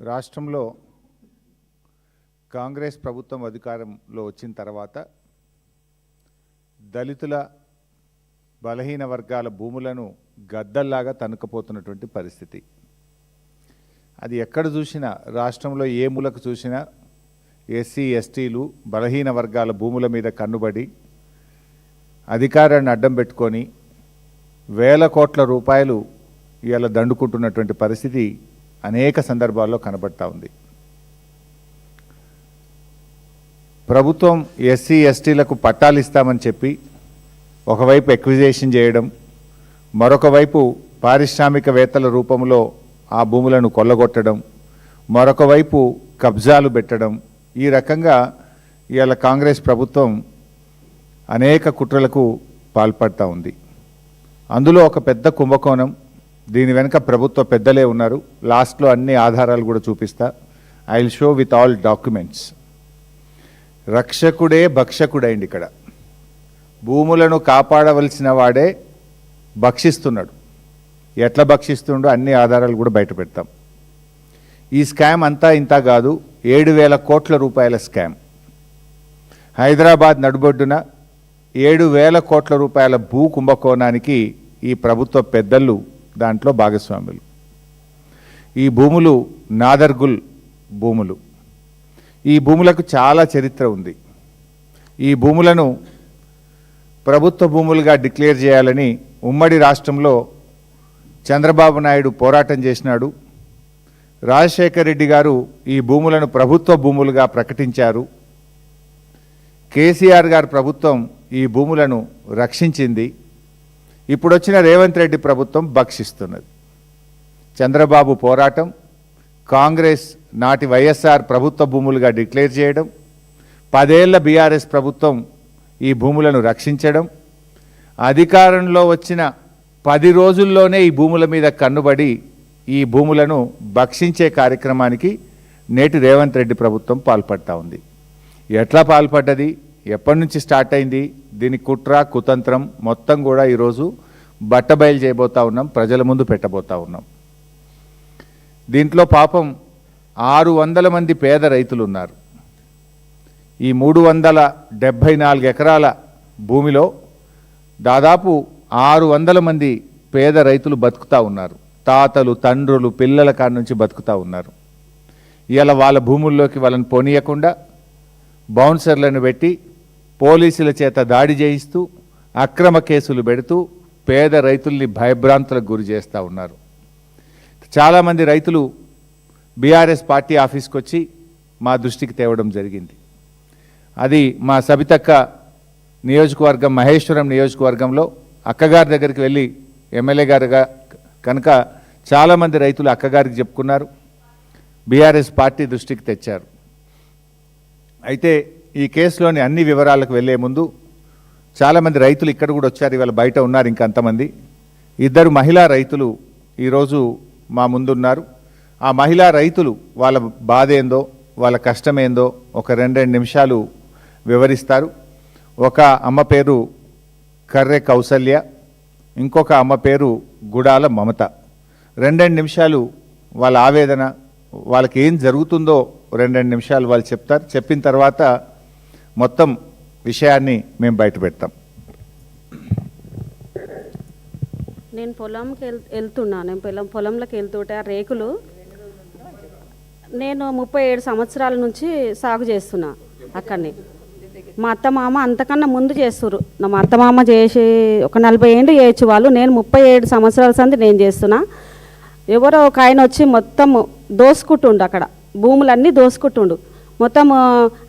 రాష్ట్రంలో కాంగ్రెస్ ప్రభుత్వం అధికారంలో వచ్చిన తర్వాత దళితుల బలహీన వర్గాల భూములను గద్దల్లాగా తనుకపోతున్నటువంటి పరిస్థితి. అది ఎక్కడ చూసినా రాష్ట్రంలో ఏ మూలకు చూసినా ఎస్సీ ఎస్టీలు బలహీన వర్గాల భూముల మీద కన్నుబడి అధికారాన్ని అడ్డం పెట్టుకొని వేల కోట్ల రూపాయలు ఇవాళ దండుకుంటున్నటువంటి పరిస్థితి అనేక సందర్భాల్లో కనబడతా ఉంది. ప్రభుత్వం ఎస్సీ ఎస్టీలకు పట్టాలు ఇస్తామని చెప్పి ఒకవైపు ఎక్విజేషన్ చేయడం, మరొక వైపు పారిశ్రామికవేత్తల రూపంలో ఆ భూములను కొల్లగొట్టడం, మరొక వైపు కబ్జాలు పెట్టడం, ఈ రకంగా ఇవాళ కాంగ్రెస్ ప్రభుత్వం అనేక కుట్రలకు పాల్పడతా ఉంది. అందులో ఒక పెద్ద కుంభకోణం. దీని వెనుక ప్రభుత్వ పెద్దలే ఉన్నారు. లాస్ట్లో అన్ని ఆధారాలు కూడా చూపిస్తా. I will show with all documents. రక్షకుడే భక్షకుడైంది. ఇక్కడ భూములను కాపాడవలసిన వాడే భక్షిస్తున్నాడు. ఎట్లా భక్షిస్తుండో అన్ని ఆధారాలు కూడా బయట పెడతాం. ఈ స్కామ్ అంతా ఇంత కాదు. 7,000 కోట్ల రూపాయల స్కామ్. హైదరాబాద్ నడుబొడ్డున 7,000 కోట్ల రూపాయల భూ కుంభకోణానికి ఈ ప్రభుత్వ పెద్దలు దాంట్లో భాగస్వాములు. ఈ భూములు నాదర్గుల్ భూములు. ఈ భూములకు చాలా చరిత్ర ఉంది. ఈ భూములను ప్రభుత్వ భూములుగా డిక్లేర్ చేయాలని ఉమ్మడి రాష్ట్రంలో చంద్రబాబు నాయుడు పోరాటం చేసినాడు. రాజశేఖర్ రెడ్డి గారు ఈ భూములను ప్రభుత్వ భూములుగా ప్రకటించారు. కేసీఆర్ గారి ప్రభుత్వం ఈ భూములను రక్షించింది. ఇప్పుడు వచ్చిన రేవంత్ రెడ్డి ప్రభుత్వం భక్షిస్తున్నది. చంద్రబాబు పోరాటం, కాంగ్రెస్ నాటి వైఎస్ఆర్ ప్రభుత్వ భూములుగా డిక్లేర్ చేయడం, 10 ఏళ్ల బీఆర్ఎస్ ప్రభుత్వం ఈ భూములను రక్షించడం, అధికారంలో వచ్చిన 10 రోజుల్లోనే ఈ భూముల మీద కన్నుబడి ఈ భూములను భక్షించే కార్యక్రమానికి నేటి రేవంత్ రెడ్డి ప్రభుత్వం పాల్పడతా ఉంది. ఎట్లా పాల్పడ్డది, ఎప్పటి నుంచి స్టార్ట్ అయింది, దీని కుట్ర కుతంత్రం మొత్తం కూడా ఈరోజు బట్టబయలు చేయబోతా ఉన్నాం, ప్రజల ముందు పెట్టబోతా ఉన్నాం. దీంట్లో పాపం 600 మంది పేద రైతులు ఉన్నారు. ఈ 374 ఎకరాల భూమిలో దాదాపు 600 మంది పేద రైతులు బతుకుతూ ఉన్నారు. తాతలు తండ్రులు పిల్లల కాడ నుంచి బతుకుతూ ఉన్నారు. ఇలా వాళ్ళ భూముల్లోకి వాళ్ళని పోనీయకుండా బౌన్సర్లను పెట్టి పోలీసుల చేత దాడి చేయిస్తూ అక్రమ కేసులు పెడుతూ పేద రైతుల్ని భయభ్రాంతులకు గురి చేస్తూ ఉన్నారు. చాలామంది రైతులు బీఆర్ఎస్ పార్టీ ఆఫీస్కి వచ్చి మా దృష్టికి తేవడం జరిగింది. అది మా సబితక్క నియోజకవర్గం మహేశ్వరం నియోజకవర్గంలో అక్కగారి దగ్గరికి వెళ్ళి ఎమ్మెల్యే గారుగా కనుక చాలామంది రైతులు అక్కగారికి చెప్పుకున్నారు, బీఆర్ఎస్ పార్టీ దృష్టికి తెచ్చారు. అయితే ఈ కేసులోని అన్ని వివరాలకు వెళ్ళే ముందు చాలామంది రైతులు ఇక్కడ కూడా వచ్చారు, ఇవాళ బయట ఉన్నారు ఇంకా అంతమంది. 2 మహిళా రైతులు ఈరోజు మా ముందున్నారు. ఆ మహిళా రైతులు వాళ్ళ బాధ ఏందో వాళ్ళ కష్టమేందో ఒక 2 నిమిషాలు వివరిస్తారు. ఒక అమ్మ పేరు కర్రె కౌసల్య, ఇంకొక అమ్మ పేరు గుడాల మమత. 2 నిమిషాలు వాళ్ళ ఆవేదన, వాళ్ళకి ఏం జరుగుతుందో 2 నిమిషాలు వాళ్ళు చెప్తారు. చెప్పిన తర్వాత మొత్తం విషయాన్ని మేము బయట పెడతాం. నేను పొలంకి వెళ్తున్నాను. పొలంలోకి వెళ్తుంటే ఆ రేకులు నేను 37 సంవత్సరాల నుంచి సాగు చేస్తున్నా అక్కడిని. మా అత్తమామ అంతకన్నా ముందు చేస్తున్నారు. మా అత్తమామ చేసి ఒక 40 ఏళ్ళు చేయొచ్చు వాళ్ళు. నేను 37 సంవత్సరాల సంది నేను చేస్తున్నా. ఎవరో ఒక ఆయన వచ్చి మొత్తం దోసుకుంటుండు, అక్కడ భూములన్నీ దోసుకుంటుండు. మొత్తం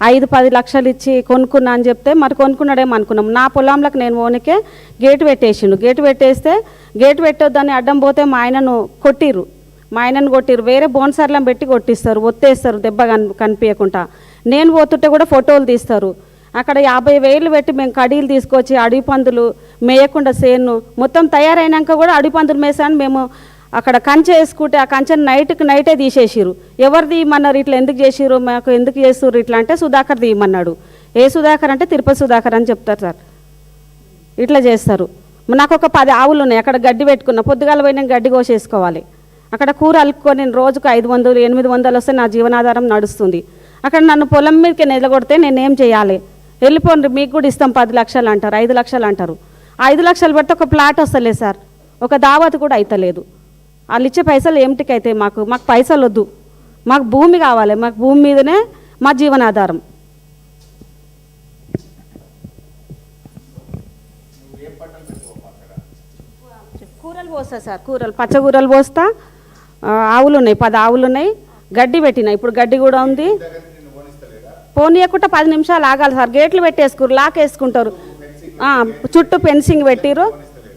5-10 లక్షలు ఇచ్చి కొనుక్కున్నా అని చెప్తే మరి కొనుక్కున్నాడేమో అనుకున్నాం. నా పొలంలోకి నేను ఓనికే గేటు పెట్టేసిండు. గేటు పెట్టేస్తే గేటు పెట్టొద్దని అడ్డం పోతే మా ఆయనను కొట్టిర్రు. వేరే బోన్సర్లను పెట్టి కొట్టిస్తారు, ఒత్తేస్తారు దెబ్బ కనిపించకుండా. నేను పోతుంటే కూడా ఫోటోలు తీస్తారు. అక్కడ 50,000 పెట్టి మేము కడీలు తీసుకొచ్చి అడవి పందులు మేయకుండా సేను మొత్తం తయారైనాక కూడా అడవి పందులు మేసాను. మేము అక్కడ కంచె వేసుకుంటే ఆ కంచెను నైటే తీసేసిరు. ఎవరు తీయమన్నారు, ఇట్లా ఎందుకు చేసిరు, మాకు ఎందుకు చేస్తుర్రు ఇట్లా అంటే సుధాకర్ తీయమన్నాడు. ఏ సుధాకర్ అంటే తిరుపతి సుధాకర్ అని చెప్తారు సార్. ఇట్లా చేస్తారు. నాకు ఒక 10 ఆవులు ఉన్నాయి. అక్కడ గడ్డి పెట్టుకున్నా, పొద్దుగాల పోయి నేను గడ్డి కోసేసుకోవాలి. అక్కడ కూర అలుక్కొని నేను రోజుకు 500 800 వస్తే నా జీవనాధారం నడుస్తుంది. అక్కడ నన్ను పొలం మీదకి నిలగొడితే నేనేం చేయాలి? వెళ్ళిపోండి, మీకు కూడా ఇస్తాం 10 లక్షలు అంటారు, 5 లక్షలు అంటారు. 5 లక్షలు పెడితే ఒక ప్లాట్ వస్తలేదు సార్, ఒక దావత్ కూడా అవుతలేదు. వాళ్ళు ఇచ్చే పైసలు ఏమిటికైతే మాకు పైసలు వద్దు, మాకు భూమి కావాలి, మాకు భూమి మీదనే మా జీవనాధారం. కూరలు పోస్తా సార్, పచ్చకూరలు పోస్తా. ఆవులు ఉన్నాయి, 10 ఆవులు ఉన్నాయి. గడ్డి పెట్టినా, ఇప్పుడు గడ్డి కూడా ఉంది. పోనీయకుండా 10 నిమిషాలు ఆగాలి సార్. గేట్లు పెట్టేసుకురు, లాక్ వేసుకుంటారు, చుట్టూ ఫెన్సింగ్ పెట్టిరు,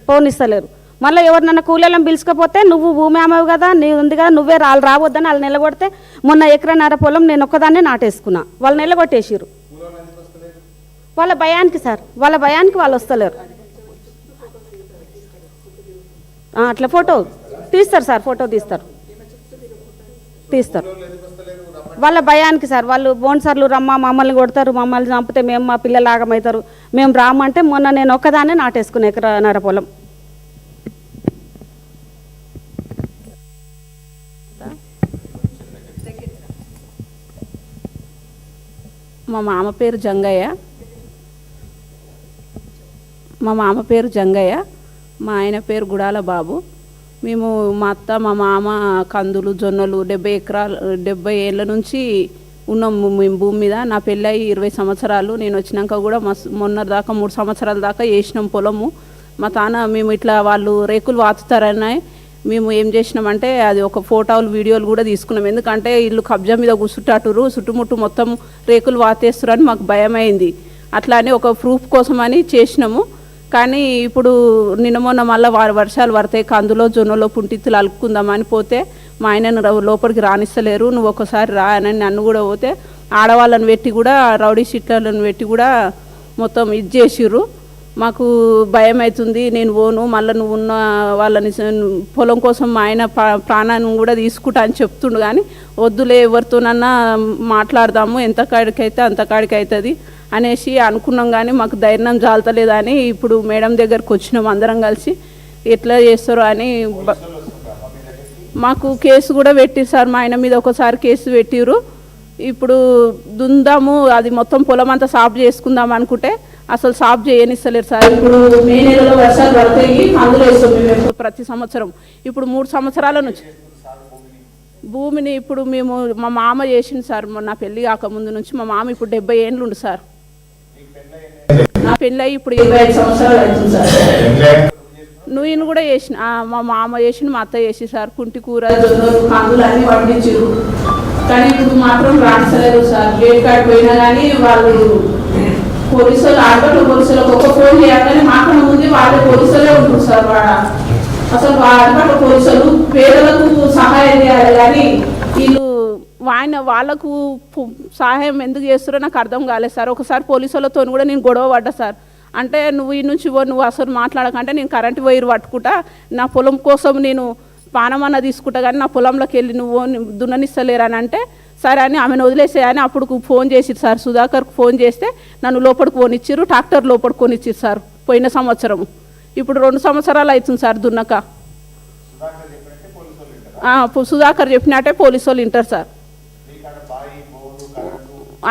పోనిస్తలేరు. మళ్ళీ ఎవరినన్నా కూలీలను పిలుచుకపోతే నువ్వు భూమి అమ్మవు కదా, నీ ఉంది కదా, నువ్వే రావద్దని వాళ్ళు నిలగొడితే మొన్న 1.5 ఎకరాల పొలం నేను ఒక్కదాన్నే నాటేసుకున్నా, వాళ్ళు నిలగొట్టేసిరు. వాళ్ళ భయానికి సార్, వాళ్ళ భయానికి వాళ్ళు వస్తలేరు. అట్లా ఫోటో తీస్తారు సార్, ఫోటో తీస్తారు. వాళ్ళ భయానికి సార్, వాళ్ళు బోన్సర్లు రమ్మ మమ్మల్ని కొడతారు, మమ్మల్ని చంపితే మేము మా పిల్లలు ఆగమవుతారు, మేము రామంటే మొన్న నేను ఒక్కదాన్నే నాటేసుకున్నా 1.5 ఎకరాల పొలం. మా మామ పేరు జంగయ్య, మా ఆయన పేరు గుడాల బాబు. మేము మా అత్త మా మామ కందులు జొన్నలు 70 ఏళ్ళ నుంచి ఉన్నాము మేము భూమి మీద. నా పెళ్ళయి 20 సంవత్సరాలు. నేను వచ్చినాక కూడా మొన్న దాకా 3 సంవత్సరాల దాకా వేసినాం పొలము. మా తాన మేము ఇట్లా వాళ్ళు రేకులు వాతుతారని మేము ఏం చేసినామంటే అది ఒక ఫోటోలు వీడియోలు కూడా తీసుకున్నాం. ఎందుకంటే ఇల్లు కబ్జా మీద కూర్చుంటాటురు, చుట్టుముట్టు మొత్తం రేకులు వాతేస్తురని మాకు భయమైంది. అట్లా అని ఒక ప్రూఫ్ కోసమని చేసినాము. కానీ ఇప్పుడు నిన్న మొన్న మళ్ళీ వర్షాలు పడతాయి, కందులో జొన్నలో పుంటిత్తులు అలుక్కుందామని పోతే మా ఆయనను లోపలికి రానిస్తలేరు. నువ్వు ఒకసారి రా అని నన్ను కూడా పోతే ఆడవాళ్ళని పెట్టి కూడా రౌడీ షీట్లను పెట్టి కూడా మొత్తం ఇది చేసిర్రు. మాకు భయం అవుతుంది, నేను పోను, మళ్ళీ నువ్వు ఉన్న వాళ్ళని పొలం కోసం మా ఆయన ప్రాణాన్ని కూడా తీసుకుంటా అని చెప్తుండు. కానీ వద్దులే, ఎవరితోనన్నా మాట్లాడదాము, ఎంత కాడికైతే అంత కాడికి అవుతుంది అనేసి అనుకున్నాం. కానీ మాకు ధైర్యం చాలతలేదని ఇప్పుడు మేడం దగ్గరకు వచ్చినాం అందరం కలిసి. ఎట్లా చేస్తారో అని మాకు కేసు కూడా పెట్టిరు సార్, మా ఆయన మీద ఒకసారి కేసు పెట్టిరు. ఇప్పుడు దుందాము, అది మొత్తం పొలం అంతా సాఫ్ చేసుకుందాం అనుకుంటే అసలు సాఫ్ చేయనిస్తలేరు సార్. ఇప్పుడు మే నెలలో వర్షాలు పడతాయి, అందులో వేస్తాం మేము ప్రతి సంవత్సరం. ఇప్పుడు 3 సంవత్సరాల నుంచి భూమిని ఇప్పుడు మేము మా మామ చేసింది సార్. నా పెళ్ళి కాకముందు నుంచి మా మామ ఇప్పుడు 70 ఏళ్ళు ఉండు సార్. నా పెళ్ళి అయ్యి ఇప్పుడు 25 సంవత్సరాలు అవుతుంది సార్. నువ్వు కూడా చేసిన, మా మామ చేసిన, మా అత్త చేసి సార్. కుంటి కూర జొన్నలు కందులు అన్నీ పండించారు. కానీ ఇప్పుడు మాత్రం రాణిస్తలేరు సార్. గేట్ కాడికి పోయినా కానీ వాళ్ళు పోలీసులు ఆడపట్ల పోలీసులకు ఒక ఫోన్ చేయాలని మాత్రం ముందు వాళ్ళే పోలీసులే ఉంటుంది సార్. అసలు ఆడపట్ల పోలీసులు పేదలకు సహాయం చేయాలి కానీ వీళ్ళు వాళ్ళకు సహాయం ఎందుకు చేస్తారో నాకు అర్థం కాలేదు సార్. ఒకసారి పోలీసులతో కూడా నేను గొడవ పడ్డా సార్. అంటే నువ్వు ఈ నుంచి నువ్వు అసలు మాట్లాడకంటే నేను కరెంటు వైరు పట్టుకుంటా, నా పొలం కోసం నేను పానమన్న తీసుకుంటా, కానీ నా పొలంలోకి వెళ్ళి నువ్వు దున్ననిస్తలేరని అంటే సరే అని ఆమెను వదిలేసేయని అప్పుడు ఫోన్ చేసిరు సార్. సుధాకర్కు ఫోన్ చేస్తే నన్ను లోపలికి పోనిచ్చిర్రు, ట్రాక్టర్ లోపలికి కొనిచ్చిరు సార్ పోయిన సంవత్సరం. ఇప్పుడు 2 సంవత్సరాలు అవుతుంది సార్ దున్నక. సుధాకర్ చెప్పినట్టే పోలీసు వాళ్ళు వింటారు సార్.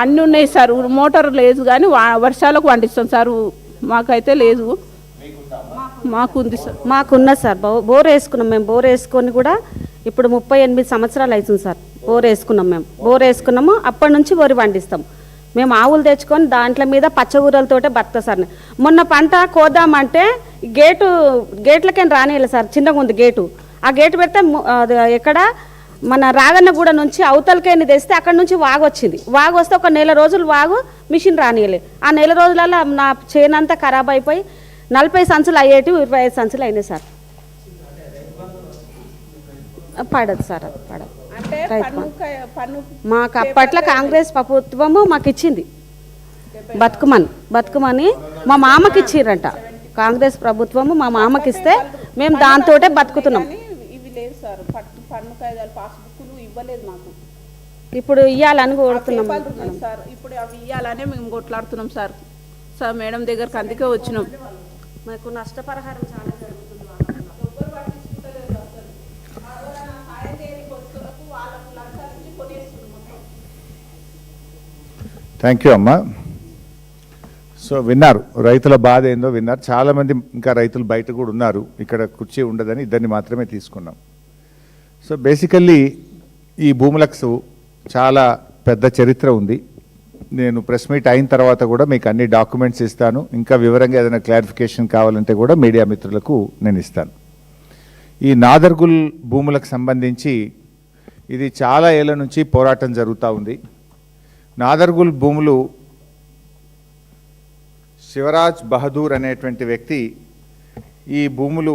అన్నీ ఉన్నాయి సార్, మోటార్ లేదు కానీ వర్షాలకు పండిస్తాం సార్. మాకైతే లేదు, మాకుంది సార్. మాకున్నది సార్, బోర్ వేసుకున్నాం మేము. బోర్ వేసుకొని కూడా ఇప్పుడు 38 సంవత్సరాలు అవుతుంది సార్. బోర్ వేసుకున్నాం మేము, బోర్ వేసుకున్నాము. అప్పటి నుంచి వరి పండిస్తాం మేము. ఆవులు తెచ్చుకొని దాంట్లో మీద పచ్చగూరలతోటే బతుకుతా సార్. మొన్న పంట కోద్దామంటే గేట్లకేం రానియలేదు సార్, చిన్నగా ఉంది గేటు. ఆ గేటు పెడితే ఎక్కడ మన రాగన్నగూడ నుంచి అవతలకేని తెస్తే అక్కడ నుంచి వాగు వచ్చింది. వాగు వస్తే ఒక 1 నెల రోజులు వాగు మిషన్ రానియలే. ఆ 1 నెల రోజులలో నా చేనంతా ఖరాబ్ అయిపోయి 40 సంచులు అయ్యేటి 25 సంచులు అయినాయి సార్. పడదు సార్, అది పడదు. మాకు అప్పట్లో కాంగ్రెస్ ప్రభుత్వము మాకు ఇచ్చింది బతుకమని మా మామకి ఇచ్చిర్రంట. కాంగ్రెస్ ప్రభుత్వము మా మామకి ఇస్తే మేము దాంతోటే బతుకుతున్నాం. ఇప్పుడు ఇవ్వాలని కోరుతున్నాం సార్. ఇప్పుడు అవి ఇవ్వాలనే మేము కొట్లాడుతున్నాం సార్. సార్ మేడం దగ్గరకు అందుకే వచ్చినాం. మాకు నష్టపరిహారం చాలా జరుగుతుంది. థ్యాంక్ యూ అమ్మా. సో విన్నారు, రైతుల బాధ ఏందో విన్నారు. చాలామంది ఇంకా రైతులు బయట కూడా ఉన్నారు, ఇక్కడ కుర్చీ ఉండదని ఇద్దరిని మాత్రమే తీసుకున్నాం. సో బేసికల్లీ ఈ భూములకు చాలా పెద్ద చరిత్ర ఉంది. నేను ప్రెస్ మీట్ అయిన తర్వాత కూడా మీకు అన్ని డాక్యుమెంట్స్ ఇస్తాను. ఇంకా వివరంగా ఏదైనా క్లారిఫికేషన్ కావాలంటే కూడా మీడియా మిత్రులకు నేను ఇస్తాను. ఈ నాదర్గుల్ భూములకు సంబంధించి ఇది చాలా ఏళ్ల నుంచి పోరాటం జరుగుతూ ఉంది. నాదర్గుల్ భూములు శివరాజ్ బహదూర్ అనేటువంటి వ్యక్తి ఈ భూములు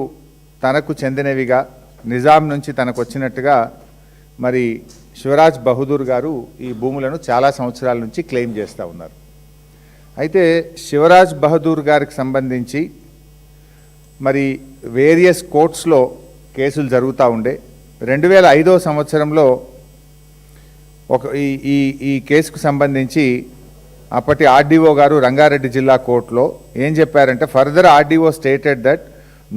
తనకు చెందినవిగా నిజాం నుంచి తనకు వచ్చినట్టుగా మరి శివరాజ్ బహదూర్ గారు ఈ భూములను చాలా సంవత్సరాల నుంచి క్లెయిమ్ చేస్తూ ఉన్నారు. అయితే శివరాజ్ బహదూర్ గారికి సంబంధించి మరి వేరియస్ కోర్ట్స్లో కేసులు జరుగుతూ ఉండే. 2005వ సంవత్సరంలో ఒక ఈ కేసుకు సంబంధించి అప్పటి ఆర్డీఓ గారు రంగారెడ్డి జిల్లా కోర్టులో ఏం చెప్పారంటే, further RDO stated that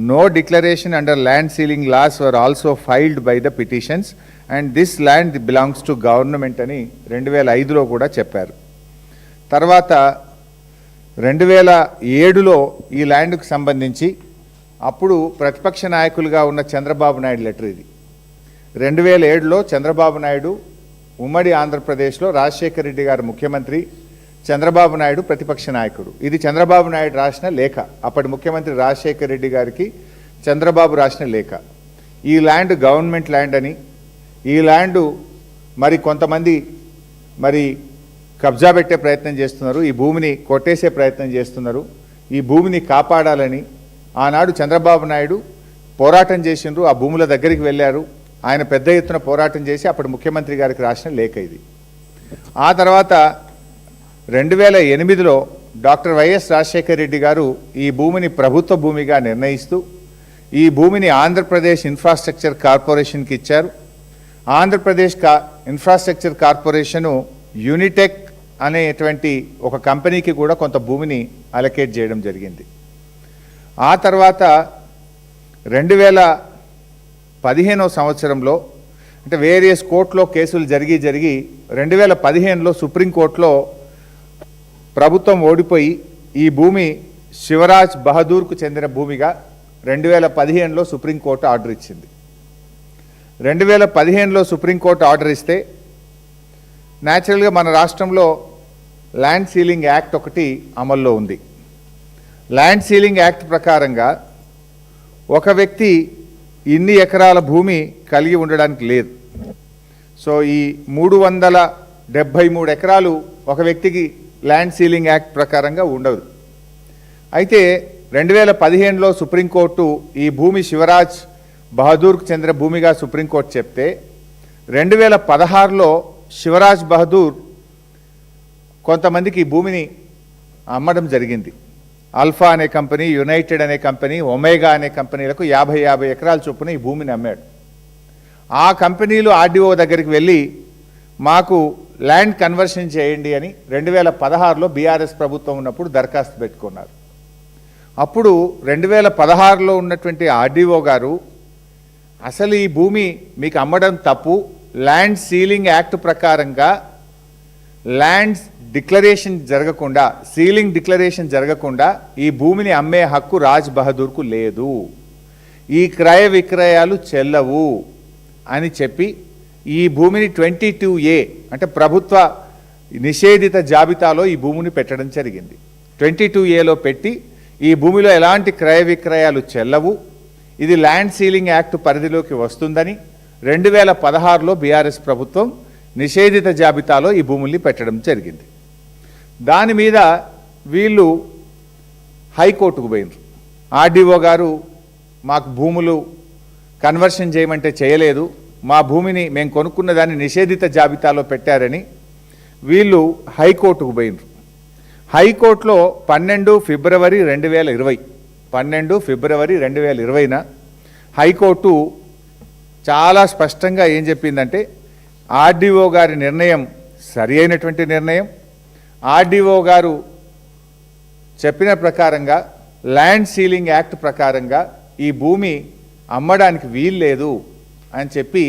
no declaration under land ceiling laws were also filed by the petitions and this land belongs to government అని 2005లో కూడా చెప్పారు. తర్వాత 2007లో ఈ ల్యాండ్కు సంబంధించి అప్పుడు ప్రతిపక్ష నాయకులుగా ఉన్న చంద్రబాబు నాయుడు లెటర్ ఇది. 2007లో చంద్రబాబు నాయుడు ఉమ్మడి ఆంధ్రప్రదేశ్లో రాజశేఖర రెడ్డి గారు ముఖ్యమంత్రి, చంద్రబాబు నాయుడు ప్రతిపక్ష నాయకుడు. ఇది చంద్రబాబు నాయుడు రాసిన లేఖ, అప్పటి ముఖ్యమంత్రి రాజశేఖర రెడ్డి గారికి చంద్రబాబు రాసిన లేఖ. ఈ ల్యాండ్ గవర్నమెంట్ ల్యాండ్ అని, ఈ ల్యాండ్ మరి కొంతమంది మరి కబ్జా పెట్టే ప్రయత్నం చేస్తున్నారు, ఈ భూమిని కొట్టేసే ప్రయత్నం చేస్తున్నారు, ఈ భూమిని కాపాడాలని ఆనాడు చంద్రబాబు నాయుడు పోరాటం చేసిండ్రు. ఆ భూముల దగ్గరికి వెళ్ళారు, ఆయన పెద్ద ఎత్తున పోరాటం చేసి అప్పుడు ముఖ్యమంత్రి గారికి రాసిన లేఖ ఇది. ఆ తర్వాత 2008లో డాక్టర్ వైఎస్ రాజశేఖర రెడ్డి గారు ఈ భూమిని ప్రభుత్వ భూమిగా నిర్ణయిస్తూ ఈ భూమిని ఆంధ్రప్రదేశ్ ఇన్ఫ్రాస్ట్రక్చర్ కార్పొరేషన్కి ఇచ్చారు. ఆంధ్రప్రదేశ్ ఇన్ఫ్రాస్ట్రక్చర్ కార్పొరేషను యూనిటెక్ అనేటువంటి ఒక కంపెనీకి కూడా కొంత భూమిని అలొకేట్ చేయడం జరిగింది. ఆ తర్వాత 2015వ సంవత్సరంలో అంటే వేరియస్ కోర్టులో కేసులు జరిగి 2015లో సుప్రీంకోర్టులో ప్రభుత్వం ఓడిపోయి ఈ భూమి శివరాజ్ బహదూర్కు చెందిన భూమిగా 2015లో సుప్రీంకోర్టు ఆర్డర్ ఇచ్చింది. 2015లో సుప్రీంకోర్టు ఆర్డర్ ఇస్తే న్యాచురల్గా మన రాష్ట్రంలో ల్యాండ్ సీలింగ్ యాక్ట్ ఒకటి అమల్లో ఉంది. ల్యాండ్ సీలింగ్ యాక్ట్ ప్రకారంగా ఒక వ్యక్తి ఇన్ని ఎకరాల భూమి కలిగి ఉండడానికి లేదు. సో ఈ 373 ఎకరాలు ఒక వ్యక్తికి ల్యాండ్ సీలింగ్ యాక్ట్ ప్రకారంగా ఉండదు. అయితే 2015లో సుప్రీంకోర్టు ఈ భూమి శివరాజ్ బహదూర్కు చెందిన భూమిగా సుప్రీంకోర్టు చెప్తే 2016లో శివరాజ్ బహదూర్ కొంతమందికి ఈ భూమిని అమ్మడం జరిగింది. ఆల్ఫా అనే కంపెనీ, యునైటెడ్ అనే కంపెనీ, ఒమేగా అనే కంపెనీలకు 50 ఎకరాల చొప్పున ఈ భూమిని అమ్మాడు. ఆ కంపెనీలు ఆర్డీఓ దగ్గరికి వెళ్ళి మాకు ల్యాండ్ కన్వర్షన్ చేయండి అని 2016లో బీఆర్ఎస్ ప్రభుత్వం ఉన్నప్పుడు దరఖాస్తు పెట్టుకున్నారు. అప్పుడు 2016లో ఉన్నటువంటి ఆర్డీఓ గారు అసలు ఈ భూమి మీకు అమ్మడం తప్పు, ల్యాండ్ సీలింగ్ యాక్ట్ ప్రకారంగా ల్యాండ్ డిక్లరేషన్ జరగకుండా, సీలింగ్ డిక్లరేషన్ జరగకుండా ఈ భూమిని అమ్మే హక్కు రాజ్ బహదూర్కు లేదు, ఈ క్రయ విక్రయాలు చెల్లవు అని చెప్పి ఈ భూమిని 22A అంటే ప్రభుత్వ నిషేధిత జాబితాలో ఈ భూమిని పెట్టడం జరిగింది. 22Aలో పెట్టి ఈ భూమిలో ఎలాంటి క్రయ విక్రయాలు చెల్లవు, ఇది ల్యాండ్ సీలింగ్ యాక్ట్ పరిధిలోకి వస్తుందని 2016లో బీఆర్ఎస్ ప్రభుత్వం నిషేధిత జాబితాలో ఈ భూముల్ని పెట్టడం జరిగింది. దాని మీద వీళ్ళు హైకోర్టుకు పోయినారు. ఆర్డీఓ గారు మాకు భూములు కన్వర్షన్ చేయమంటే చేయలేదు, మా భూమిని మేము కొనుక్కున్న దాన్ని నిషేధిత జాబితాలో పెట్టారని వీళ్ళు హైకోర్టుకు పోయినారు. హైకోర్టులో 12 ఫిబ్రవరి 2020న హైకోర్టు చాలా స్పష్టంగా ఏం చెప్పిందంటే, ఆర్డీఓ గారి నిర్ణయం సరి అయినటువంటి నిర్ణయం, ఆర్డీఓ గారు చెప్పిన ప్రకారంగా ల్యాండ్ సీలింగ్ యాక్ట్ ప్రకారంగా ఈ భూమి అమ్మడానికి వీల్లేదు అని చెప్పి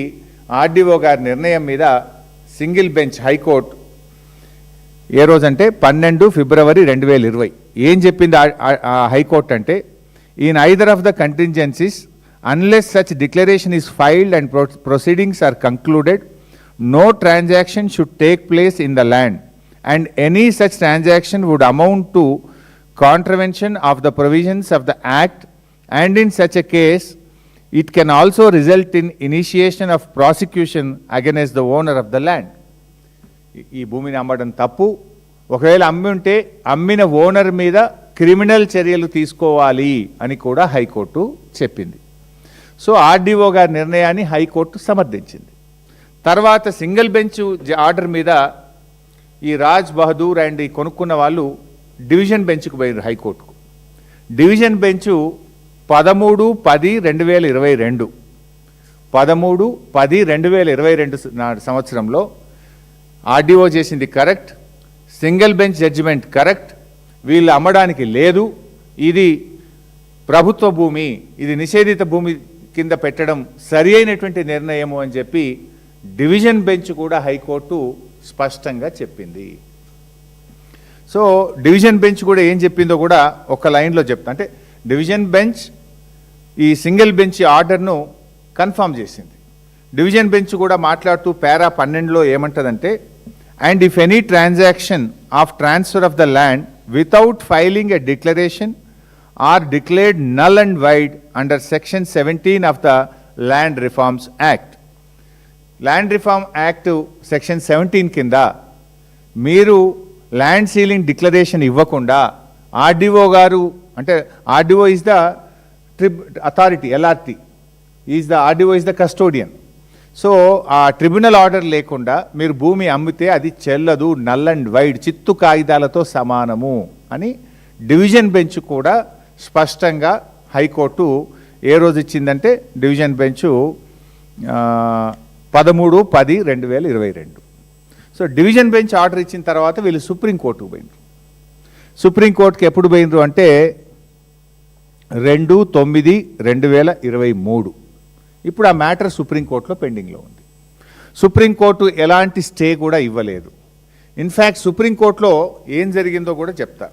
ఆర్డీఓ గారి నిర్ణయం మీద సింగిల్ బెంచ్ హైకోర్టు ఏ రోజంటే 12 ఫిబ్రవరి 2020. ఏం చెప్పింది ఆ హైకోర్టు అంటే, in either of the contingencies unless such declaration is filed and proceedings are concluded, no transaction should take place in the land, and any such transaction would amount to contravention of the provisions of the Act, and in such a case, it can also result in initiation of prosecution against the owner of the land. ఈ భూమిని అమ్మడం తప్పు, ఒకవేళ అమ్మి ఉంటే అమ్మిన owner మీద criminal చర్యలు తీసుకోవాలి అని కూడా హైకోర్టు చెప్పింది. సో ఆర్డీఓ గారి నిర్ణయాన్ని హైకోర్టు సమర్థించింది. తర్వాత సింగిల్ బెంచ్ ఆర్డర్ మీద ఈ రాజ్ బహదూర్ అండ్ ఈ కొనుక్కున్న వాళ్ళు డివిజన్ బెంచ్కు పోయారు హైకోర్టుకు. డివిజన్ బెంచు 13/10/2022 13/10/2022 సంవత్సరంలో ఆర్డీఓ చేసింది correct, single bench judgement correct, వీళ్ళు అమ్మడానికి లేదు, ఇది ప్రభుత్వ భూమి, ఇది నిషేధిత భూమి కింద పెట్టడం సరి అయినటువంటి నిర్ణయము అని చెప్పి డివిజన్ బెంచ్ కూడా హైకోర్టు స్పష్టంగా చెప్పింది. సో డివిజన్ బెంచ్ కూడా ఏం చెప్పిందో కూడా ఒక లైన్లో చెప్తా. అంటే డివిజన్ బెంచ్ ఈ సింగిల్ బెంచ్ ఆర్డర్ను కన్ఫర్మ్ చేసింది. డివిజన్ బెంచ్ కూడా మాట్లాడుతూ పారా 12లో ఏమంటుందంటే, and if any transaction of transfer of the land without filing a declaration or declared null and void under section 17 of the land reforms act. Land reform act section 17 కింద మీరు land ceiling declaration ఇవ్వకుండా RDO గారు, అంటే RDO is the authority, LRT is the RDO is the custodian. So ఆ tribunal order లేకుండా మీరు భూమి అమ్మితే అది చెల్లదు, నల్ అండ్ వైడ్, చిత్తు కాగితాలతో సమానము అని డివిజన్ బెంచ్ కూడా స్పష్టంగా హైకోర్టు ఏ రోజు ఇచ్చిందంటే division bench 13/10/2022. So division bench order ఇచ్చిన తర్వాత వీళ్ళు సుప్రీంకోర్టుకు పోయినారు. సుప్రీంకోర్టుకి ఎప్పుడు పోయినరు అంటే 2/9/2023. ఇప్పుడు ఆ మ్యాటర్ సుప్రీంకోర్టులో పెండింగ్లో ఉంది. సుప్రీంకోర్టు ఎలాంటి స్టే కూడా ఇవ్వలేదు. ఇన్ఫ్యాక్ట్ సుప్రీంకోర్టులో ఏం జరిగిందో కూడా చెప్తా.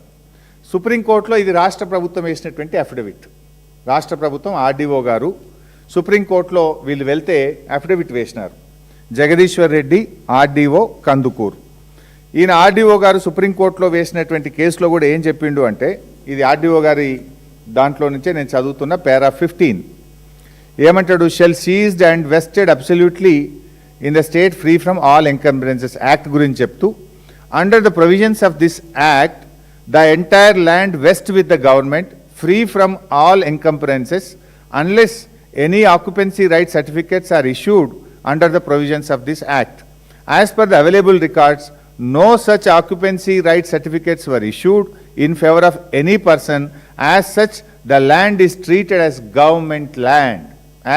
సుప్రీంకోర్టులో ఇది రాష్ట్ర ప్రభుత్వం వేసినటువంటి అఫిడవిట్. రాష్ట్ర ప్రభుత్వం ఆర్డీఓ గారు సుప్రీంకోర్టులో వీళ్ళు వెళ్తే అఫిడవిట్ వేసినారు. జగదీశ్వర్ రెడ్డి ఆర్డీఓ కందుకూరు. ఈయన ఆర్డీఓ గారు సుప్రీంకోర్టులో వేసినటువంటి కేసులో కూడా ఏం చెప్పిండు అంటే, ఇది ఆర్డీఓ గారి దాంట్లో నుంచే నేను చదువుతున్న పారా 15. ఏమంటాడు, shell seized and vested absolutely in the state free from all encumbrances act గురించి చెప్తూ, under the provisions of this act the entire land vest with the government free from all encumbrances unless any occupancy right certificates are issued under the provisions of this act. As per the available records, no such occupancy right certificates were issued in favor of any person. As such, the land is treated as government land.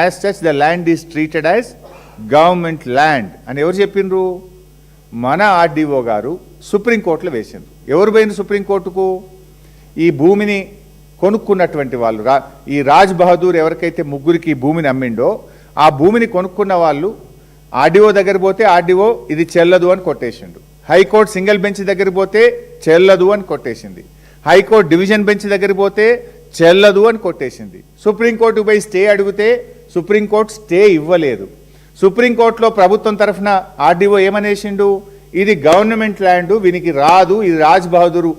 As such, the land is treated as government land. అని ఎవరు చెప్పిండ్రు? మన RDO గారు సుప్రీంకోర్టులో వేసిండ్రు. ఎవరు పోయిండ్రు సుప్రీంకోర్టుకు? ఈ భూమిని కొనుక్కున్నటువంటి వాళ్ళు, ఈ రాజ్ బహదూర్ ఎవరికైతే ముగ్గురికి ఈ భూమిని అమ్మిండో ఆ భూమిని కొనుక్కున్న వాళ్ళు ఆర్డీఓ దగ్గర పోతే ఆర్డీఓ ఇది చెల్లదు అని కొట్టేసిండు. హైకోర్టు సింగిల్ బెంచ్ దగ్గర పోతే చెల్లదు అని కొట్టేసింది. హైకోర్టు డివిజన్ బెంచ్ దగ్గర పోతే చెల్లదు అని కొట్టేసింది. సుప్రీంకోర్టుకు పోయి స్టే అడిగితే సుప్రీంకోర్టు స్టే ఇవ్వలేదు. సుప్రీంకోర్టులో ప్రభుత్వం తరఫున ఆర్డీఓ ఏమనేసిండు, ఇది గవర్నమెంట్ ల్యాండ్, వీనికి రాదు, ఇది Raj Bahadur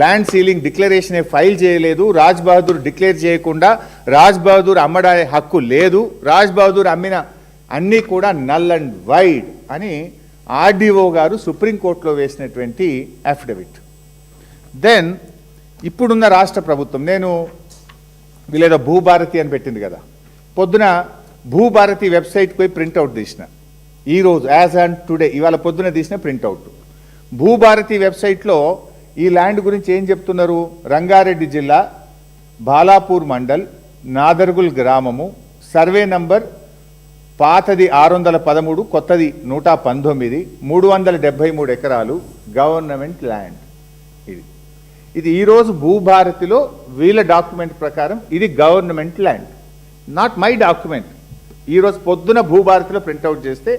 land ceiling declaration file చేయలేదు, రాజ్ బహదూర్ డిక్లేర్ చేయకుండా రాజ్ బహదూర్ అమ్మడా హక్కు లేదు, రాజ్ బహదూర్ అమ్మిన అన్నీ కూడా నల్ అండ్ వైడ్ అని ఆర్డీఓ గారు సుప్రీంకోర్టులో వేసినటువంటి అఫిడవిట్. దెన్ ఇప్పుడున్న రాష్ట్ర ప్రభుత్వం, నేను వీళ్ళేదో భూభారతి అని పెట్టింది కదా, పొద్దున భూభారతి వెబ్సైట్కి పోయి ప్రింట్అవుట్ తీసిన, ఈరోజు యాజ్ అండ్ టుడే ఇవాళ పొద్దున తీసిన ప్రింట్అవుట్. భూభారతి వెబ్సైట్లో ఈ ల్యాండ్ గురించి ఏం చెప్తున్నారు? రంగారెడ్డి జిల్లా బాలాపూర్ మండల్ నాదర్గుల్ గ్రామము, సర్వే నంబర్ పాతది 613, కొత్తది 119, 373 ఎకరాలు గవర్నమెంట్ ల్యాండ్. ఇది ఈరోజు భూభారతిలో వీళ్ళ డాక్యుమెంట్ ప్రకారం ఇది government land, not my document. ఈరోజు పొద్దున భూభారతిలో ప్రింట్అవుట్ చేస్తే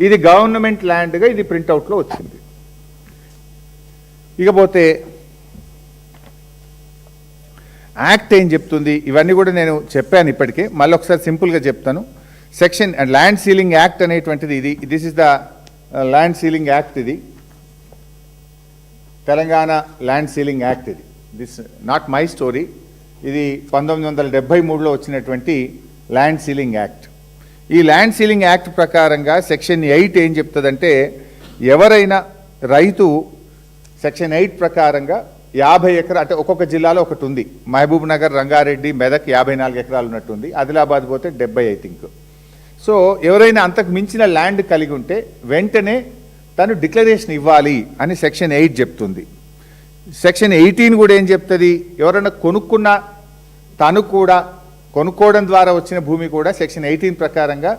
ఇది గవర్నమెంట్ ల్యాండ్గా ఇది ప్రింట్అవుట్లో వచ్చింది. ఇకపోతే యాక్ట్ ఏం చెప్తుంది, ఇవన్నీ కూడా నేను చెప్పాను ఇప్పటికే, మళ్ళీ ఒకసారి సింపుల్గా చెప్తాను. సెక్షన్ ల్యాండ్ సీలింగ్ యాక్ట్ అనేటువంటిది ఇది, this is the land ceiling act. ఇది తెలంగాణ ల్యాండ్ సీలింగ్ యాక్ట్. ఇది దిస్ నాట్ మై స్టోరీ, ఇది 1973లో వచ్చినటువంటి ల్యాండ్ సీలింగ్ యాక్ట్. ఈ ల్యాండ్ సీలింగ్ యాక్ట్ ప్రకారంగా సెక్షన్ 8 ఏం చెప్తుందంటే, ఎవరైనా రైతు సెక్షన్ 8 ప్రకారంగా 50 ఎకరాలు, అంటే ఒక్కొక్క జిల్లాలో ఒకటి ఉంది, మహబూబ్ నగర్, రంగారెడ్డి, మెదక్ 54 ఎకరాలు ఉన్నట్టుంది, ఆదిలాబాద్ పోతే 70 ఐ థింక్. సో ఎవరైనా అంతకు మించిన ల్యాండ్ కలిగి ఉంటే వెంటనే తను డిక్లరేషన్ ఇవ్వాలి అని సెక్షన్ 8 చెప్తుంది. సెక్షన్ 18 కూడా ఏం చెప్తుంది, ఎవరైనా కొనుక్కున్నా తను కూడా కొనుక్కోవడం ద్వారా వచ్చిన భూమి కూడా సెక్షన్ 18 ప్రకారంగా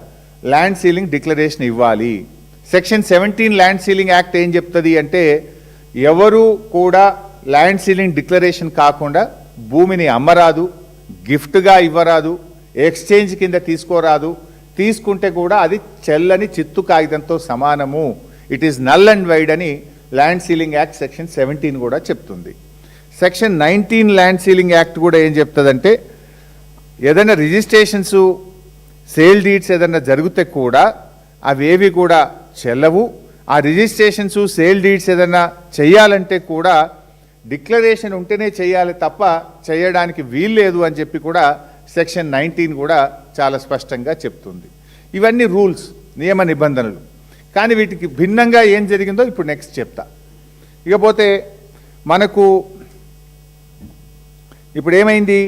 ల్యాండ్ సీలింగ్ డిక్లరేషన్ ఇవ్వాలి. సెక్షన్ 17 ల్యాండ్ సీలింగ్ యాక్ట్ ఏం చెప్తుంది అంటే, ఎవరు కూడా ల్యాండ్ సీలింగ్ డిక్లరేషన్ కాకుండా భూమిని అమ్మరాదు, గిఫ్ట్గా ఇవ్వరాదు, ఎక్స్చేంజ్ కింద తీసుకోరాదు, తీసుకుంటే కూడా అది చెల్లని చిత్తు కాగితంతో సమానము, it is null and wide అని ల్యాండ్ సీలింగ్ యాక్ట్ సెక్షన్ 17 కూడా చెప్తుంది. సెక్షన్ 19 ల్యాండ్ సీలింగ్ యాక్ట్ కూడా ఏం చెప్తుందంటే, ఏదైనా రిజిస్ట్రేషన్స్, సేల్ డీడ్స్ ఏదైనా జరిగితే కూడా అవేవి కూడా చెల్లవు. ఆ రిజిస్ట్రేషన్స్, సేల్ డీడ్స్ ఏదైనా చేయాలంటే కూడా డిక్లరేషన్ ఉంటేనే చేయాలి తప్ప చేయడానికి వీల్లేదు అని చెప్పి కూడా సెక్షన్ 19 కూడా చాలా స్పష్టంగా చెప్తుంది. ఇవన్నీ రూల్స్, నియమ నిబంధనలు. కానీ వీటికి భిన్నంగా ఏం జరిగిందో ఇప్పుడు నెక్స్ట్ చెప్తా. ఇకపోతే మనకు ఇప్పుడు ఏమైంది,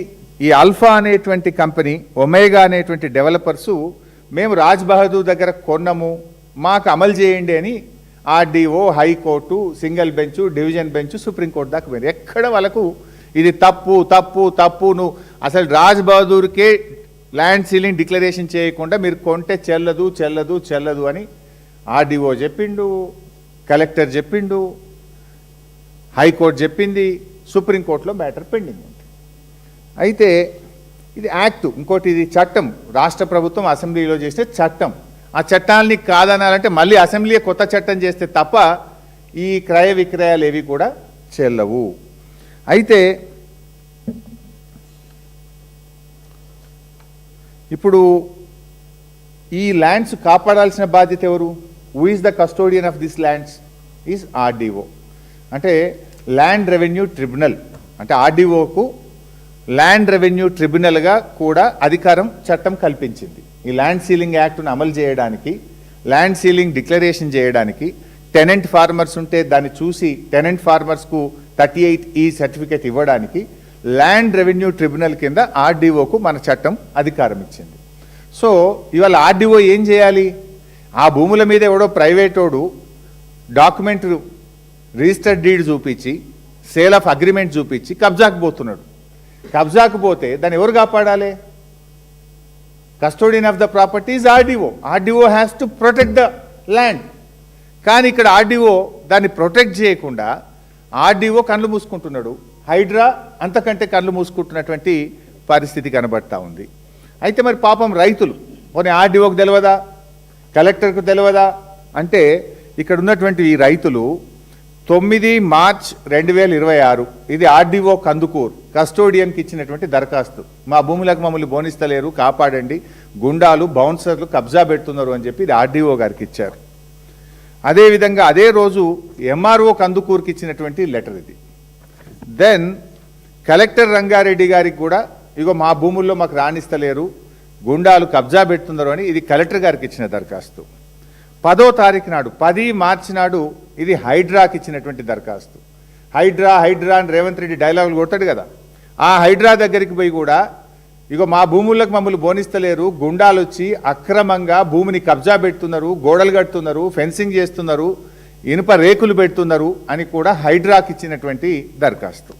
ఈ ఆల్ఫా అనేటువంటి కంపెనీ, ఒమేగా అనేటువంటి డెవలపర్సు, మేము రాజ్ బహదూర్ దగ్గర కొన్నాము, మాకు అమలు చేయండి అని RDO, high court, single bench, division bench, supreme court దాకా పోయింది. ఎక్కడ వాళ్ళకు ఇది తప్పు తప్పు తప్పు, నువ్వు అసలు రాజ్ బహదూర్కే ల్యాండ్ సీలింగ్ డిక్లరేషన్ చేయకుండా మీరు కొంటే చెల్లదు చెల్లదు చెల్లదు అని ఆర్డీఓ చెప్పిండు, కలెక్టర్ చెప్పిండు, హైకోర్టు చెప్పింది, సుప్రీంకోర్టులో మ్యాటర్ పెండింగ్ ఉంది. అయితే ఇది యాక్టు, ఇంకోటి ఇది చట్టం, రాష్ట్ర ప్రభుత్వం అసెంబ్లీలో చేసే చట్టం. ఆ చట్టాలని కాదనాలంటే మళ్ళీ అసెంబ్లీ కొత్త చట్టం చేస్తే తప్ప ఈ క్రయ విక్రయాలు ఏవి కూడా చెల్లవు. అయితే ఇప్పుడు ఈ ల్యాండ్స్ కాపాడాల్సిన బాధ్యత ఎవరు? Who is the custodian of this lands? Is RDO. అంటే ల్యాండ్ రెవెన్యూ ట్రిబ్యునల్, అంటే ఆర్డీఓకు ల్యాండ్ రెవెన్యూ ట్రిబ్యునల్గా కూడా అధికారం చట్టం కల్పించింది. ఈ ల్యాండ్ సీలింగ్ యాక్ట్ను అమలు చేయడానికి, ల్యాండ్ సీలింగ్ డిక్లరేషన్ చేయడానికి, టెనెంట్ ఫార్మర్స్ ఉంటే దాన్ని చూసి టెనెంట్ ఫార్మర్స్కు 38E సర్టిఫికేట్ ఇవ్వడానికి ల్యాండ్ రెవెన్యూ ట్రిబ్యునల్ కింద ఆర్డీఓకు మన చట్టం అధికారం ఇచ్చింది. సో ఇవాళ ఆర్డీఓ ఏం చేయాలి? ఆ భూముల మీద ఎవడో ప్రైవేటోడు డాక్యుమెంట్, రిజిస్టర్డ్ డీడ్ చూపించి, సేల్ ఆఫ్ అగ్రిమెంట్ చూపించి కబ్జాకు పోతున్నాడు. కబ్జాకు పోతే దాన్ని ఎవరు కాపాడాలి? Custodian of the property is RDO. RDO has to protect the land. కానీ ఇక్కడ ఆర్డీఓ దాన్ని ప్రొటెక్ట్ చేయకుండా ఆర్డీఓ కళ్ళు మూసుకుంటున్నాడు, హైడ్రా అంతకంటే కళ్ళు మూసుకుంటున్నటువంటి పరిస్థితి కనబడతా ఉంది. అయితే మరి పాపం రైతులు, పోనీ ఆర్డీఓకు తెలియదా, కలెక్టర్కు తెలియదా అంటే, ఇక్కడ ఉన్నటువంటి ఈ రైతులు 9 మార్చ్ 2026 ఇది ఆర్డీఓ కందుకూరు కస్టోడియన్కి ఇచ్చినటువంటి దరఖాస్తు. మా భూములకు మమ్మల్ని బోనిస్తలేరు, కాపాడండి, గుండాలు, బౌన్సర్లు కబ్జా పెడుతున్నారు అని చెప్పి ఇది ఆర్డీఓ గారికి ఇచ్చారు. అదేవిధంగా అదే రోజు ఎంఆర్ఓ కందుకూరుకి ఇచ్చినటువంటి లెటర్ ఇది. దెన్ కలెక్టర్ రంగారెడ్డి గారికి కూడా, ఇగో మా భూముల్లో మాకు రాణిస్తలేరు, గుండాలు కబ్జా పెడుతున్నారు అని ఇది కలెక్టర్ గారికి ఇచ్చిన దరఖాస్తు. 10వ తారీఖు నాడు, 10 మార్చి నాడు ఇది హైడ్రాకి ఇచ్చినటువంటి దరఖాస్తు. హైడ్రా హైడ్రా అని రేవంత్ రెడ్డి డైలాగులు కొట్టాడు కదా, ఆ హైడ్రా దగ్గరికి పోయి కూడా ఇగో మా భూములకు మమ్మల్ని బోనిస్తలేరు, గుండాలు వచ్చి అక్రమంగా భూమిని కబ్జా పెడుతున్నారు, గోడలు కడుతున్నారు, ఫెన్సింగ్ చేస్తున్నారు, ఇనుప రేకులు పెడుతున్నారు అని కూడా హైడ్రాకి ఇచ్చినటువంటి దరఖాస్తు.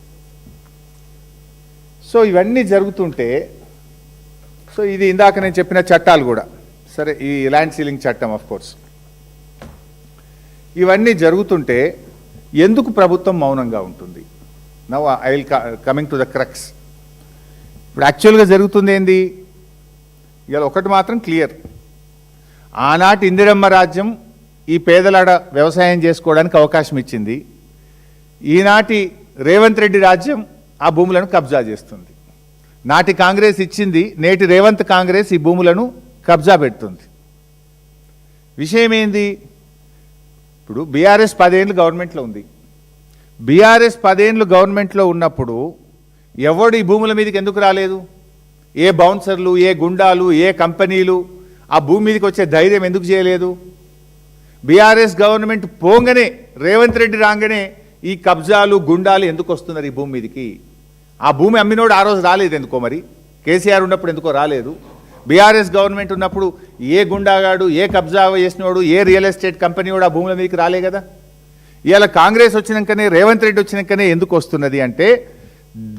సో ఇవన్నీ జరుగుతుంటే, సో ఇది ఇందాక నేను చెప్పిన చట్టాలు కూడా సరే, ఈ ల్యాండ్ సీలింగ్ చట్టం ఆఫ్ కోర్స్, ఇవన్నీ జరుగుతుంటే ఎందుకు ప్రభుత్వం మౌనంగా ఉంటుంది? Now I will coming to the crux. ఇప్పుడు యాక్చువల్గా జరుగుతుంది ఏంది? ఇవాళ ఒకటి మాత్రం క్లియర్, ఆనాటి ఇందిరమ్మ రాజ్యం ఈ పేదలాడ వ్యవసాయం చేసుకోవడానికి అవకాశం ఇచ్చింది. ఈనాటి రేవంత్ రెడ్డి రాజ్యం ఆ భూములను కబ్జా చేస్తుంది. నాటి కాంగ్రెస్ ఇచ్చింది, నేటి రేవంత్ కాంగ్రెస్ ఈ భూములను కబ్జా పెడుతుంది. విషయం ఏంది? ఇప్పుడు బీఆర్ఎస్ 10 ఏళ్ళు గవర్నమెంట్లో ఉంది. బీఆర్ఎస్ 10 ఏళ్ళు గవర్నమెంట్లో ఉన్నప్పుడు ఎవడు ఈ భూముల మీదకి ఎందుకు రాలేదు? ఏ బౌన్సర్లు, ఏ గుండాలు, ఏ కంపెనీలు ఆ భూమి మీదకి వచ్చే ధైర్యం ఎందుకు చేయలేదు? బీఆర్ఎస్ గవర్నమెంట్ పోంగనే, రేవంత్ రెడ్డి రాగానే ఈ కబ్జాలు, గుండాలు ఎందుకు వస్తున్నారు ఈ భూమి మీదకి? ఆ భూమి అమ్మినోడు ఆ రోజు రాలేదు ఎందుకో, మరి కేసీఆర్ ఉన్నప్పుడు ఎందుకో రాలేదు? బీఆర్ఎస్ గవర్నమెంట్ ఉన్నప్పుడు ఏ గుండాగాడు, ఏ కబ్జా చేసినోడు, ఏ రియల్ ఎస్టేట్ కంపెనీ కూడా ఆ భూముల మీదకి రాలే కదా. ఇవాళ కాంగ్రెస్ వచ్చినాకనే, రేవంత్ రెడ్డి వచ్చినాకనే ఎందుకు వస్తున్నది అంటే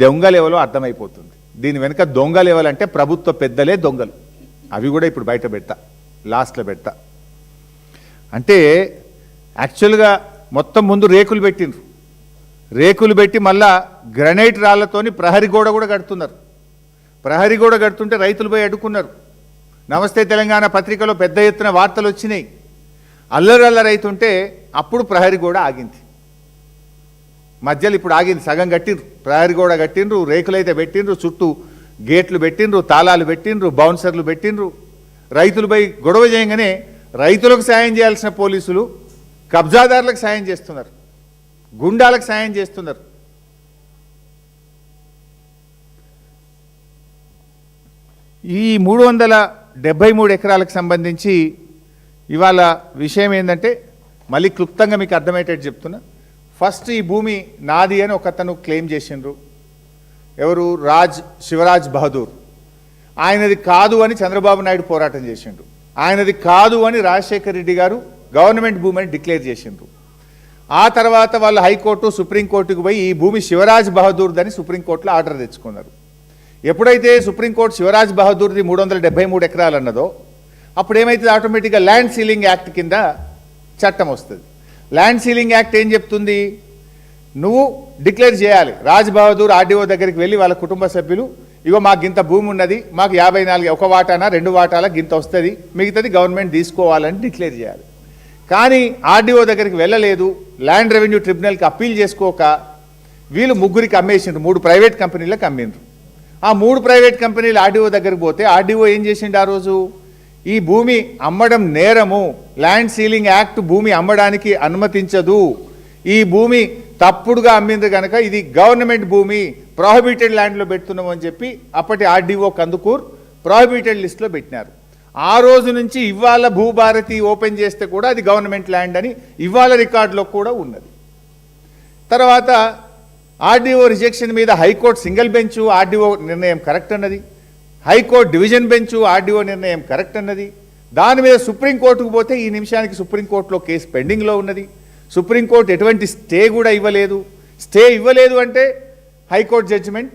దొంగ లెవెల్లో అర్థమైపోతుంది. దీని వెనుక దొంగ లెవెల్ అంటే ప్రభుత్వ పెద్దలే దొంగలు. అవి కూడా ఇప్పుడు బయట పెడతా, లాస్ట్లో పెడతా. అంటే యాక్చువల్గా మొత్తం ముందు రేకులు పెట్టిండ్రు, రేకులు పెట్టి మళ్ళా గ్రనైట్ రాళ్లతోని ప్రహరీ గోడ కూడా కడుతున్నారు. ప్రహరీ గోడ కడుతుంటే రైతులు పోయి అడ్డుకున్నారు. నమస్తే తెలంగాణ పత్రికలో పెద్ద ఎత్తున వార్తలు వచ్చినాయి. అల్లరైతుంటే అప్పుడు ప్రహరీ గోడ ఆగింది. మధ్యలో ఇప్పుడు ఆగింది, సగం కట్టిండ్రు, ప్రహరీ గోడ కట్టిండ్రు, రేకులైతే పెట్టిండ్రు, చుట్టూ గేట్లు పెట్టిండ్రు, తాళాలు పెట్టిండ్రు, బౌన్సర్లు పెట్టిండ్రు. రైతులు పోయి గొడవ చేయగానే రైతులకు సాయం చేయాల్సిన పోలీసులు కబ్జాదారులకు సాయం చేస్తున్నారు, గుండాలకు సాయం చేస్తున్నారు. ఈ 373 ఎకరాలకు సంబంధించి ఇవాళ విషయం ఏంటంటే మళ్ళీ క్లుప్తంగా మీకు అర్థమయ్యేటట్టు చెప్తున్నా. ఫస్ట్ ఈ భూమి నాది అని ఒకతను క్లెయిమ్ చేసిండ్రు. ఎవరు? శివరాజ్ బహదూర్. ఆయనది కాదు అని చంద్రబాబు నాయుడు పోరాటం చేసిండ్రు. ఆయనది కాదు అని రాజశేఖర్ రెడ్డి గారు గవర్నమెంట్ భూమి అని డిక్లేర్ చేసిండ్రు. ఆ తర్వాత వాళ్ళు హైకోర్టు, సుప్రీంకోర్టుకు పోయి ఈ భూమి శివరాజ్ బహదూర్దని సుప్రీంకోర్టులో ఆర్డర్ తెచ్చుకున్నారు. ఎప్పుడైతే సుప్రీంకోర్టు శివరాజ్ బహదూర్ది 373 ఎకరాలు అన్నదో అప్పుడు ఏమైతుంది? ఆటోమేటిక్గా ల్యాండ్ సీలింగ్ యాక్ట్ కింద చట్టం వస్తుంది. ల్యాండ్ సీలింగ్ యాక్ట్ ఏం చెప్తుంది? నువ్వు డిక్లేర్ చేయాలి. రాజ్ బహదూర్ ఆర్డీఓ దగ్గరికి వెళ్ళి వాళ్ళ కుటుంబ సభ్యులు, ఇగో మాకు గింత భూమి ఉన్నది, మాకు 54 ఒక వాటానా 2 వాటాల గింత వస్తుంది, మిగతాది గవర్నమెంట్ తీసుకోవాలని డిక్లేర్ చేయాలి. కానీ ఆర్డీఓ దగ్గరికి వెళ్ళలేదు, ల్యాండ్ రెవెన్యూ ట్రిబ్యునల్కి అప్పీల్ చేసుకోక వీళ్ళు ముగ్గురికి అమ్మేసిండ్రు, 3 ప్రైవేట్ కంపెనీలకు అమ్మిండ్రు. ఆ 3 ప్రైవేట్ కంపెనీలు ఆర్డీఓ దగ్గరికి పోతే ఆర్డీఓ ఏం చేసిండు? ఆ రోజు ఈ భూమి అమ్మడం నేరము, ల్యాండ్ సీలింగ్ యాక్ట్ భూమి అమ్మడానికి అనుమతించదు, ఈ భూమి తప్పుడుగా అమ్మింది కనుక ఇది గవర్నమెంట్ భూమి, ప్రొహిబిటెడ్ ల్యాండ్లో పెడుతున్నాము అని చెప్పి అప్పటి ఆర్డీఓ కందుకూర్ ప్రొహిబిటెడ్ లిస్ట్లో పెట్టినారు. ఆ రోజు నుంచి ఇవాళ భూభారతి ఓపెన్ చేస్తే కూడా అది గవర్నమెంట్ ల్యాండ్ అని ఇవాళ రికార్డులో కూడా ఉన్నది. తర్వాత ఆర్డీఓ రిజెక్షన్ మీద హైకోర్టు సింగిల్ బెంచ్ ఆర్డీఓ నిర్ణయం కరెక్ట్ అన్నది, హైకోర్టు డివిజన్ బెంచ్ ఆర్డీఓ నిర్ణయం కరెక్ట్ అన్నది. దాని మీద సుప్రీంకోర్టుకు పోతే ఈ నిమిషానికి సుప్రీంకోర్టులో కేసు పెండింగ్లో ఉన్నది. సుప్రీంకోర్టు ఎటువంటి స్టే కూడా ఇవ్వలేదు. స్టే ఇవ్వలేదు అంటే high court judgement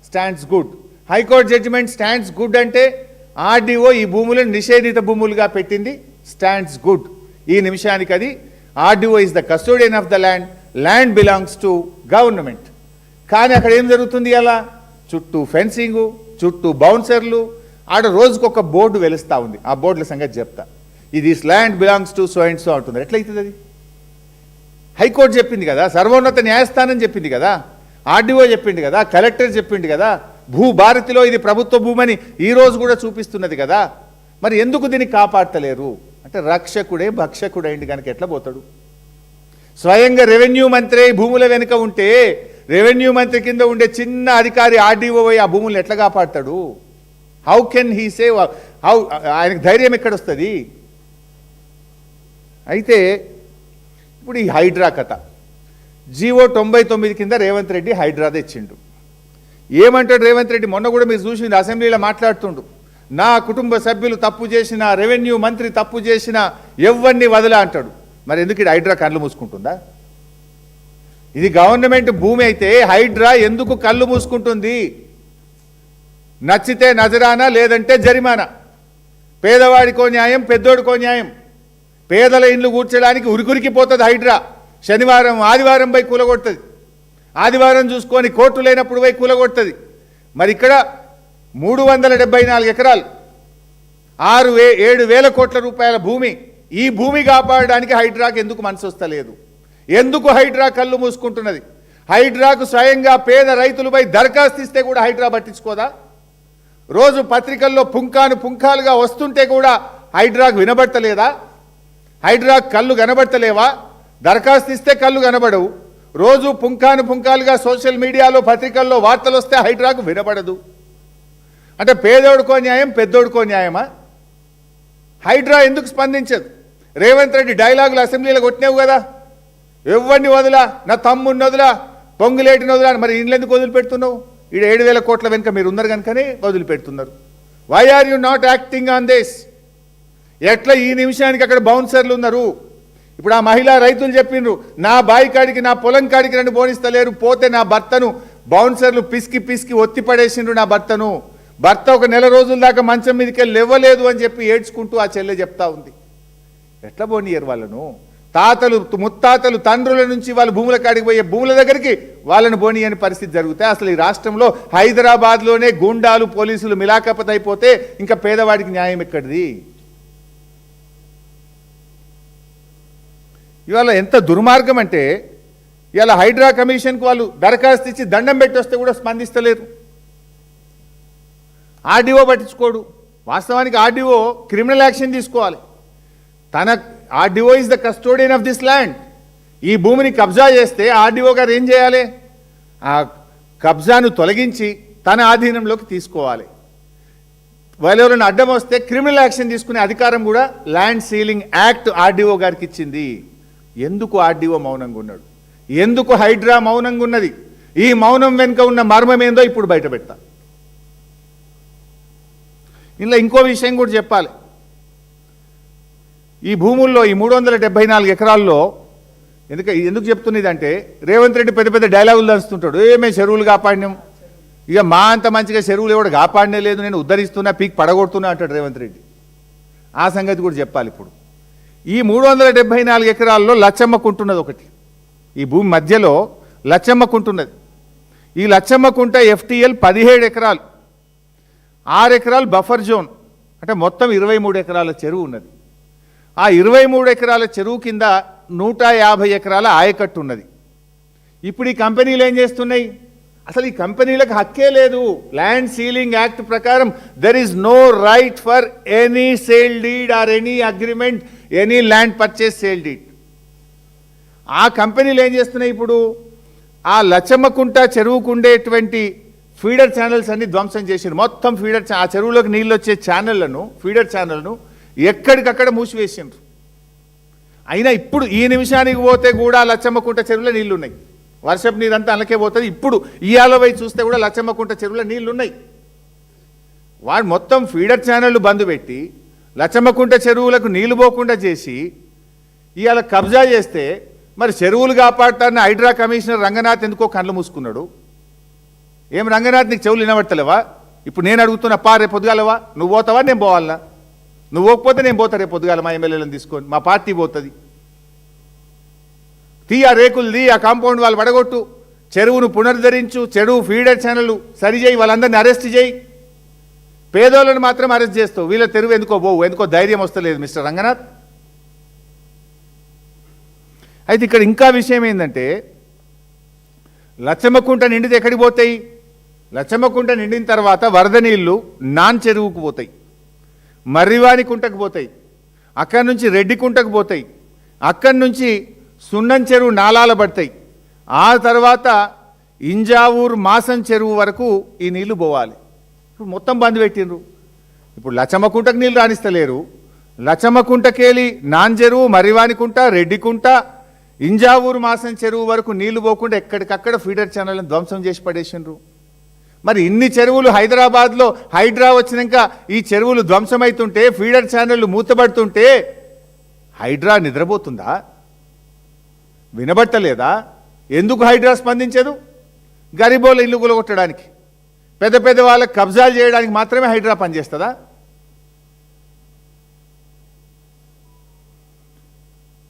stands good. High court judgement stands good అంటే ఆర్డీఓ ఈ భూములను నిషేధిత భూములుగా పెట్టింది, స్టాండ్స్ గుడ్. ఈ నిమిషానికి అది RDO is the custodian of the land, land belongs to government. కానీ అక్కడ ఏం జరుగుతుంది? అలా చుట్టూ ఫెన్సింగు, చుట్టూ బౌన్సర్లు, ఆడ రోజుకొక బోర్డు వెలుస్తూ ఉంది. ఆ బోర్డుల సంగతి చెప్తా. ఇది land belongs to so and so అంటుంది. ఎట్లయితుంది అది? హైకోర్టు చెప్పింది కదా, సర్వోన్నత న్యాయస్థానం చెప్పింది కదా, ఆర్డీఓ చెప్పింది కదా, కలెక్టర్ చెప్పింది కదా, భూభారతిలో ఇది ప్రభుత్వ భూమని ఈ రోజు కూడా చూపిస్తున్నది కదా. మరి ఎందుకు దీన్ని కాపాడతలేరు అంటే రక్షకుడే భక్షకుడైంది కనుక ఎట్లా పోతాడు? స్వయంగా రెవెన్యూ మంత్రి భూముల వెనుక ఉంటే రెవెన్యూ మంత్రి కింద ఉండే చిన్న అధికారి ఆర్డీఓ ఆ భూములను ఎట్లా కాపాడతాడు? How can he save? How? ఆయనకు ధైర్యం ఎక్కడొస్తుంది? అయితే ఇప్పుడు ఈ హైడ్రా కథ, జీవో 99 కింద రేవంత్ రెడ్డి హైడ్రా తెచ్చిండు. ఏమంటాడు రేవంత్ రెడ్డి? మొన్న కూడా మీరు చూసిండు, అసెంబ్లీలో మాట్లాడుతుండు, నా కుటుంబ సభ్యులు తప్పు చేసిన, రెవెన్యూ మంత్రి తప్పు చేసిన ఎవరిని వదలా అంటాడు. మరి ఎందుకు ఇది హైడ్రా కళ్ళు మూసుకుంటుందా? ఇది గవర్నమెంట్ భూమి అయితే హైడ్రా ఎందుకు కళ్ళు మూసుకుంటుంది? నచ్చితే నజరానా, లేదంటే జరిమానా. పేదవాడికో న్యాయం, పెద్దోడికో న్యాయం. పేదల ఇండ్లు కూర్చోడానికి ఉరికురికి పోతుంది హైడ్రా. శనివారం ఆదివారం పోయి కూలగొడుతుంది, ఆదివారం చూసుకొని కోర్టు లేనప్పుడు పోయి కూలగొడుతుంది. మరి ఇక్కడ 374 ఎకరాలు, 7,000 కోట్ల రూపాయల భూమి, ఈ భూమి కాపాడడానికి హైడ్రాకి ఎందుకు మనసు వస్తలేదు? ఎందుకు హైడ్రా కళ్ళు మూసుకుంటున్నది? హైడ్రాకు స్వయంగా పేద రైతులపై దరఖాస్తు ఇస్తే కూడా హైడ్రా పట్టించుకోదా? రోజు పత్రికల్లో పుంఖాలుగా వస్తుంటే కూడా హైడ్రాకు వినబడతలేదా? హైడ్రాకు కళ్ళు కనబడతలేవా? దరఖాస్తు ఇస్తే కళ్ళు కనబడవు. రోజు పుంఖాలుగా సోషల్ మీడియాలో పత్రికల్లో వార్తలు వస్తే హైడ్రాకు వినబడదు. అంటే పేదోడుకో న్యాయం, పెద్దోడుకో న్యాయమా? హైడ్రా ఎందుకు స్పందించదు? రేవంత్ రెడ్డి డైలాగులు అసెంబ్లీలో కొట్టినావు కదా, ఎవరిని వదిలా, నా తమ్ముడిని వదిలా, పొంగులేటిని వదిలా, మరి ఇండ్లు ఎందుకు వదిలిపెడుతున్నావు? ఈడ 7,000 కోట్ల వెనుక మీరు ఉన్నారు కనుకనే వదిలిపెడుతున్నారు. Why are you not acting on this? ఎట్లా ఈ నిమిషానికి అక్కడ బౌన్సర్లు ఉన్నారు? ఇప్పుడు ఆ మహిళా రైతులు చెప్పిండ్రు, నా బాయి కాడికి, నా పొలం కాడికి నన్ను బోనిస్తలేరు, పోతే నా భర్తను బౌన్సర్లు పిసికి ఒత్తి పడేసిండ్రు. నా భర్త ఒక నెల రోజుల దాకా మంచం మీదకి వెళ్ళి లేవలేదు అని చెప్పి ఏడ్చుకుంటూ ఆ చెల్లె చెప్తా ఉంది. ఎట్లా బోనియరు వాళ్ళను? తాతలు ముత్తాతలు తండ్రుల నుంచి వాళ్ళు భూముల కాడికి పోయే భూముల దగ్గరికి వాళ్ళను బోనియని పరిస్థితి జరుగుతాయి. అసలు ఈ రాష్ట్రంలో హైదరాబాద్లోనే గూండాలు పోలీసులు మిలాఖపత అయిపోతే ఇంకా పేదవాడికి న్యాయం ఎక్కడిది? ఇవాళ ఎంత దుర్మార్గం అంటే, ఇవాళ హైడ్రా కమిషన్కి వాళ్ళు దరఖాస్తు ఇచ్చి దండం పెట్టి వస్తే కూడా స్పందిస్తలేరు. ఆర్డీఓ పట్టించుకోడు. వాస్తవానికి ఆర్డీఓ క్రిమినల్ యాక్షన్ తీసుకోవాలి. RDO is the custodian of this land. ఈ భూమిని కబ్జా చేస్తే ఆర్డీఓ గారు ఏం చేయాలి? ఆ కబ్జాను తొలగించి తన ఆధీనంలోకి తీసుకోవాలి. వాళ్ళెవరైనా అడ్డం వస్తే క్రిమినల్ యాక్షన్ తీసుకునే అధికారం కూడా ల్యాండ్ సీలింగ్ యాక్ట్ ఆర్డీఓ గారికి ఇచ్చింది. ఎందుకు ఆర్డీఓ మౌనంగా ఉన్నాడు? ఎందుకు హైడ్రా మౌనంగా ఉన్నది? ఈ మౌనం వెనుక ఉన్న మర్మం ఏందో ఇప్పుడు బయట పెడతా. ఇందులో ఇంకో విషయం కూడా చెప్పాలి. ఈ భూముల్లో ఈ 374 ఎకరాల్లో ఎందుకు చెప్తున్నది అంటే, రేవంత్ రెడ్డి పెద్ద పెద్ద డైలాగులు దంచుతుంటాడు. ఏమే చెరువులు కాపాడినాం, ఇక మా అంత మంచిగా చెరువులు ఎవడు కాపాడనే లేదు, నేను ఉద్ధరిస్తున్నా, పీక్ పడగొడుతున్నా అంటాడు రేవంత్ రెడ్డి. ఆ సంగతి కూడా చెప్పాలి. ఇప్పుడు ఈ 374 ఎకరాల్లో లచ్చమ్మకుంటున్నది ఒకటి. ఈ భూమి మధ్యలో లచ్చమ్మకుంటున్నది. ఈ లచ్చమ్మకుంట FTL 17 ఎకరాలు, 6 ఎకరాలు బఫర్ జోన్, అంటే మొత్తం 23 ఎకరాల చెరువు ఉన్నది. ఆ 23 ఎకరాల చెరువు కింద 150 ఎకరాల ఆయకట్టు ఉన్నది. ఇప్పుడు ఈ కంపెనీలు ఏం చేస్తున్నాయి? అసలు ఈ కంపెనీలకు హక్కే లేదు. ల్యాండ్ సీలింగ్ యాక్ట్ ప్రకారం there is no right for any sale deed or any agreement, any land purchase sale deed. ఆ కంపెనీలు ఏం చేస్తున్నాయి? ఇప్పుడు ఆ లచ్చమ్మకుంట చెరువుకు ఉండేటువంటి ఫీడర్ ఛానల్స్ అన్ని ధ్వంసం చేసారు. మొత్తం ఆ చెరువులోకి నీళ్ళు వచ్చే ఫీడర్ ఛానల్ను ఎక్కడికక్కడ మూసివేసిండ్రు. అయినా ఇప్పుడు ఈ నిమిషానికి పోతే కూడా లచ్చమ్మకుంట చెరువులో నీళ్లు ఉన్నాయి. వర్షపు నీరంతా అందుకే పోతుంది. ఇప్పుడు ఇయాల పోయి చూస్తే కూడా లచ్చమ్మకుంట చెరువులో నీళ్లు ఉన్నాయి. వాడు మొత్తం ఫీడర్ ఛానళ్ళు బంద్ పెట్టి లచ్చమ్మకుంట చెరువులకు నీళ్లు పోకుండా చేసి ఇవాళ కబ్జా చేస్తే, మరి చెరువులు కాపాడతారని హైడ్రా కమిషనర్ రంగనాథ్ ఎందుకో కళ్ళు మూసుకున్నాడు. ఏం రంగనాథ్, నీకు చెవులు వినబడతలేవా? ఇప్పుడు నేను అడుగుతున్నా, రేపు పొద్దుగాలవా? నువ్వు పోతావా, నేను పోవాలనా? నువ్వు పోకపోతే నేను పోతా రేపు పొద్దుగాల, మా ఎమ్మెల్యేలను తీసుకొని, మా పార్టీ పోతుంది. ఆ రేకులు ఆ కాంపౌండ్ వాళ్ళు పడగొట్టు, చెరువును పునరుద్ధరించు, చెరువు ఫీడర్ ఛానల్ సరిచేయి, వాళ్ళందరినీ అరెస్ట్ చేయి. పేదోళ్ళని మాత్రం అరెస్ట్ చేస్తావు, వీళ్ళ తెరువు ఎందుకో పోవు, ఎందుకో ధైర్యం వస్తలేదు మిస్టర్ రంగనాథ్. అయితే ఇక్కడ ఇంకా విషయం ఏంటంటే, లచ్చమ్మకుంట నిండితే ఎక్కడికి పోతాయి? లచ్చమ్మకుంట నిండిన తర్వాత వరద నీళ్లు నాన్ చెరువుకు పోతాయి, మర్రివాని కుంటకు పోతాయి, అక్కడి నుంచి రెడ్డి కుంటకు పోతాయి, అక్కడి నుంచి సున్నం చెరువు నాలాల పడతాయి. ఆ తర్వాత ఇంజావూరు మాసం చెరువు వరకు ఈ నీళ్లు పోవాలి. ఇప్పుడు మొత్తం బంద్ పెట్టిండ్రు. ఇప్పుడు లచ్చమ్మకుంటకు నీళ్ళు రాణిస్తలేరు. లచ్చమ్మకుంటకేలి నాన్ చెరువు, మర్రివానికుంట, రెడ్డికుంట, ఇంజావూరు మాసం చెరువు వరకు నీళ్లు పోకుండా ఎక్కడికక్కడ ఫీడర్ ఛానళ్ళను ధ్వంసం చేసి పడేసిండ్రు. మరి ఇన్ని చెరువులు హైదరాబాద్లో హైడ్రా వచ్చినాక ఈ చెరువులు ధ్వంసమవుతుంటే, ఫీడర్ ఛానళ్ళు మూతబడుతుంటే హైడ్రా నిద్రపోతుందా? వినబట్టలేదా? ఎందుకు హైడ్రా స్పందించదు? గరీబోళ్ళ ఇల్లు కూలగొట్టడానికి, పెద్ద పెద్ద వాళ్ళకి కబ్జాలు చేయడానికి మాత్రమే హైడ్రా పనిచేస్తుందా?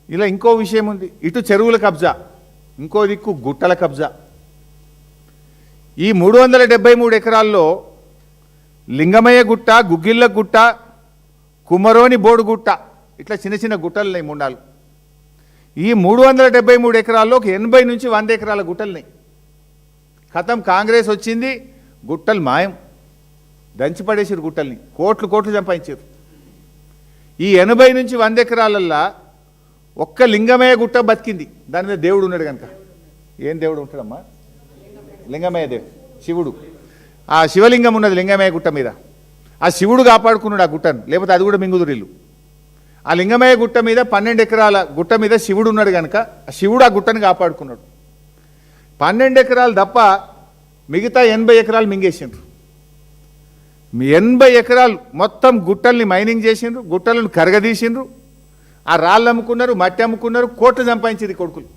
ఇలా ఇంకో విషయం ఉంది. ఇటు చెరువుల కబ్జా, ఇంకో దిక్కు గుట్టల కబ్జా. ఈ 373 ఎకరాల్లో లింగమయ్య గుట్ట, గుగ్గిళ్ళ గుట్ట, కుమ్మరోని బోడు గుట్ట, ఇట్లా చిన్న చిన్న గుట్టలు ఉన్నాయి 3-4. ఈ 373 ఎకరాల్లో ఒక 80 నుంచి 100 ఎకరాల గుట్టల్ని ఖతం కాంగ్రెస్ వచ్చింది, గుట్టలు మాయం, దంచిపడేసారు గుట్టల్ని, కోట్లు కోట్లు సంపాదించారు. ఈ 80 నుంచి 100 ఎకరాలల్లా ఒక్క లింగమయ్య గుట్ట బతికింది, దాని మీద దేవుడు ఉన్నాడు కనుక. ఏం దేవుడు ఉంటాడమ్మా? లింగమయ్య దేవుడు, శివుడు. ఆ శివలింగం ఉన్నది లింగమయ్య గుట్ట మీద, ఆ శివుడు కాపాడుకున్నాడు ఆ గుట్టను, లేకపోతే అది కూడా మింగుదురిల్లు. ఆ లింగమయ్య గుట్ట మీద 12 ఎకరాల గుట్ట మీద శివుడు ఉన్నాడు కనుక ఆ శివుడు ఆ గుట్టను కాపాడుకున్నాడు. 12 ఎకరాలు తప్ప మిగతా 80 ఎకరాలు మింగేసిండ్రు. 80 ఎకరాలు మొత్తం గుట్టల్ని మైనింగ్ చేసిండ్రు, గుట్టలను కరగదీసిండ్రు, ఆ రాళ్ళు అమ్ముకున్నారు, మట్టి అమ్ముకున్నారు, కోట్లు సంపాదించింది కొడుకులు.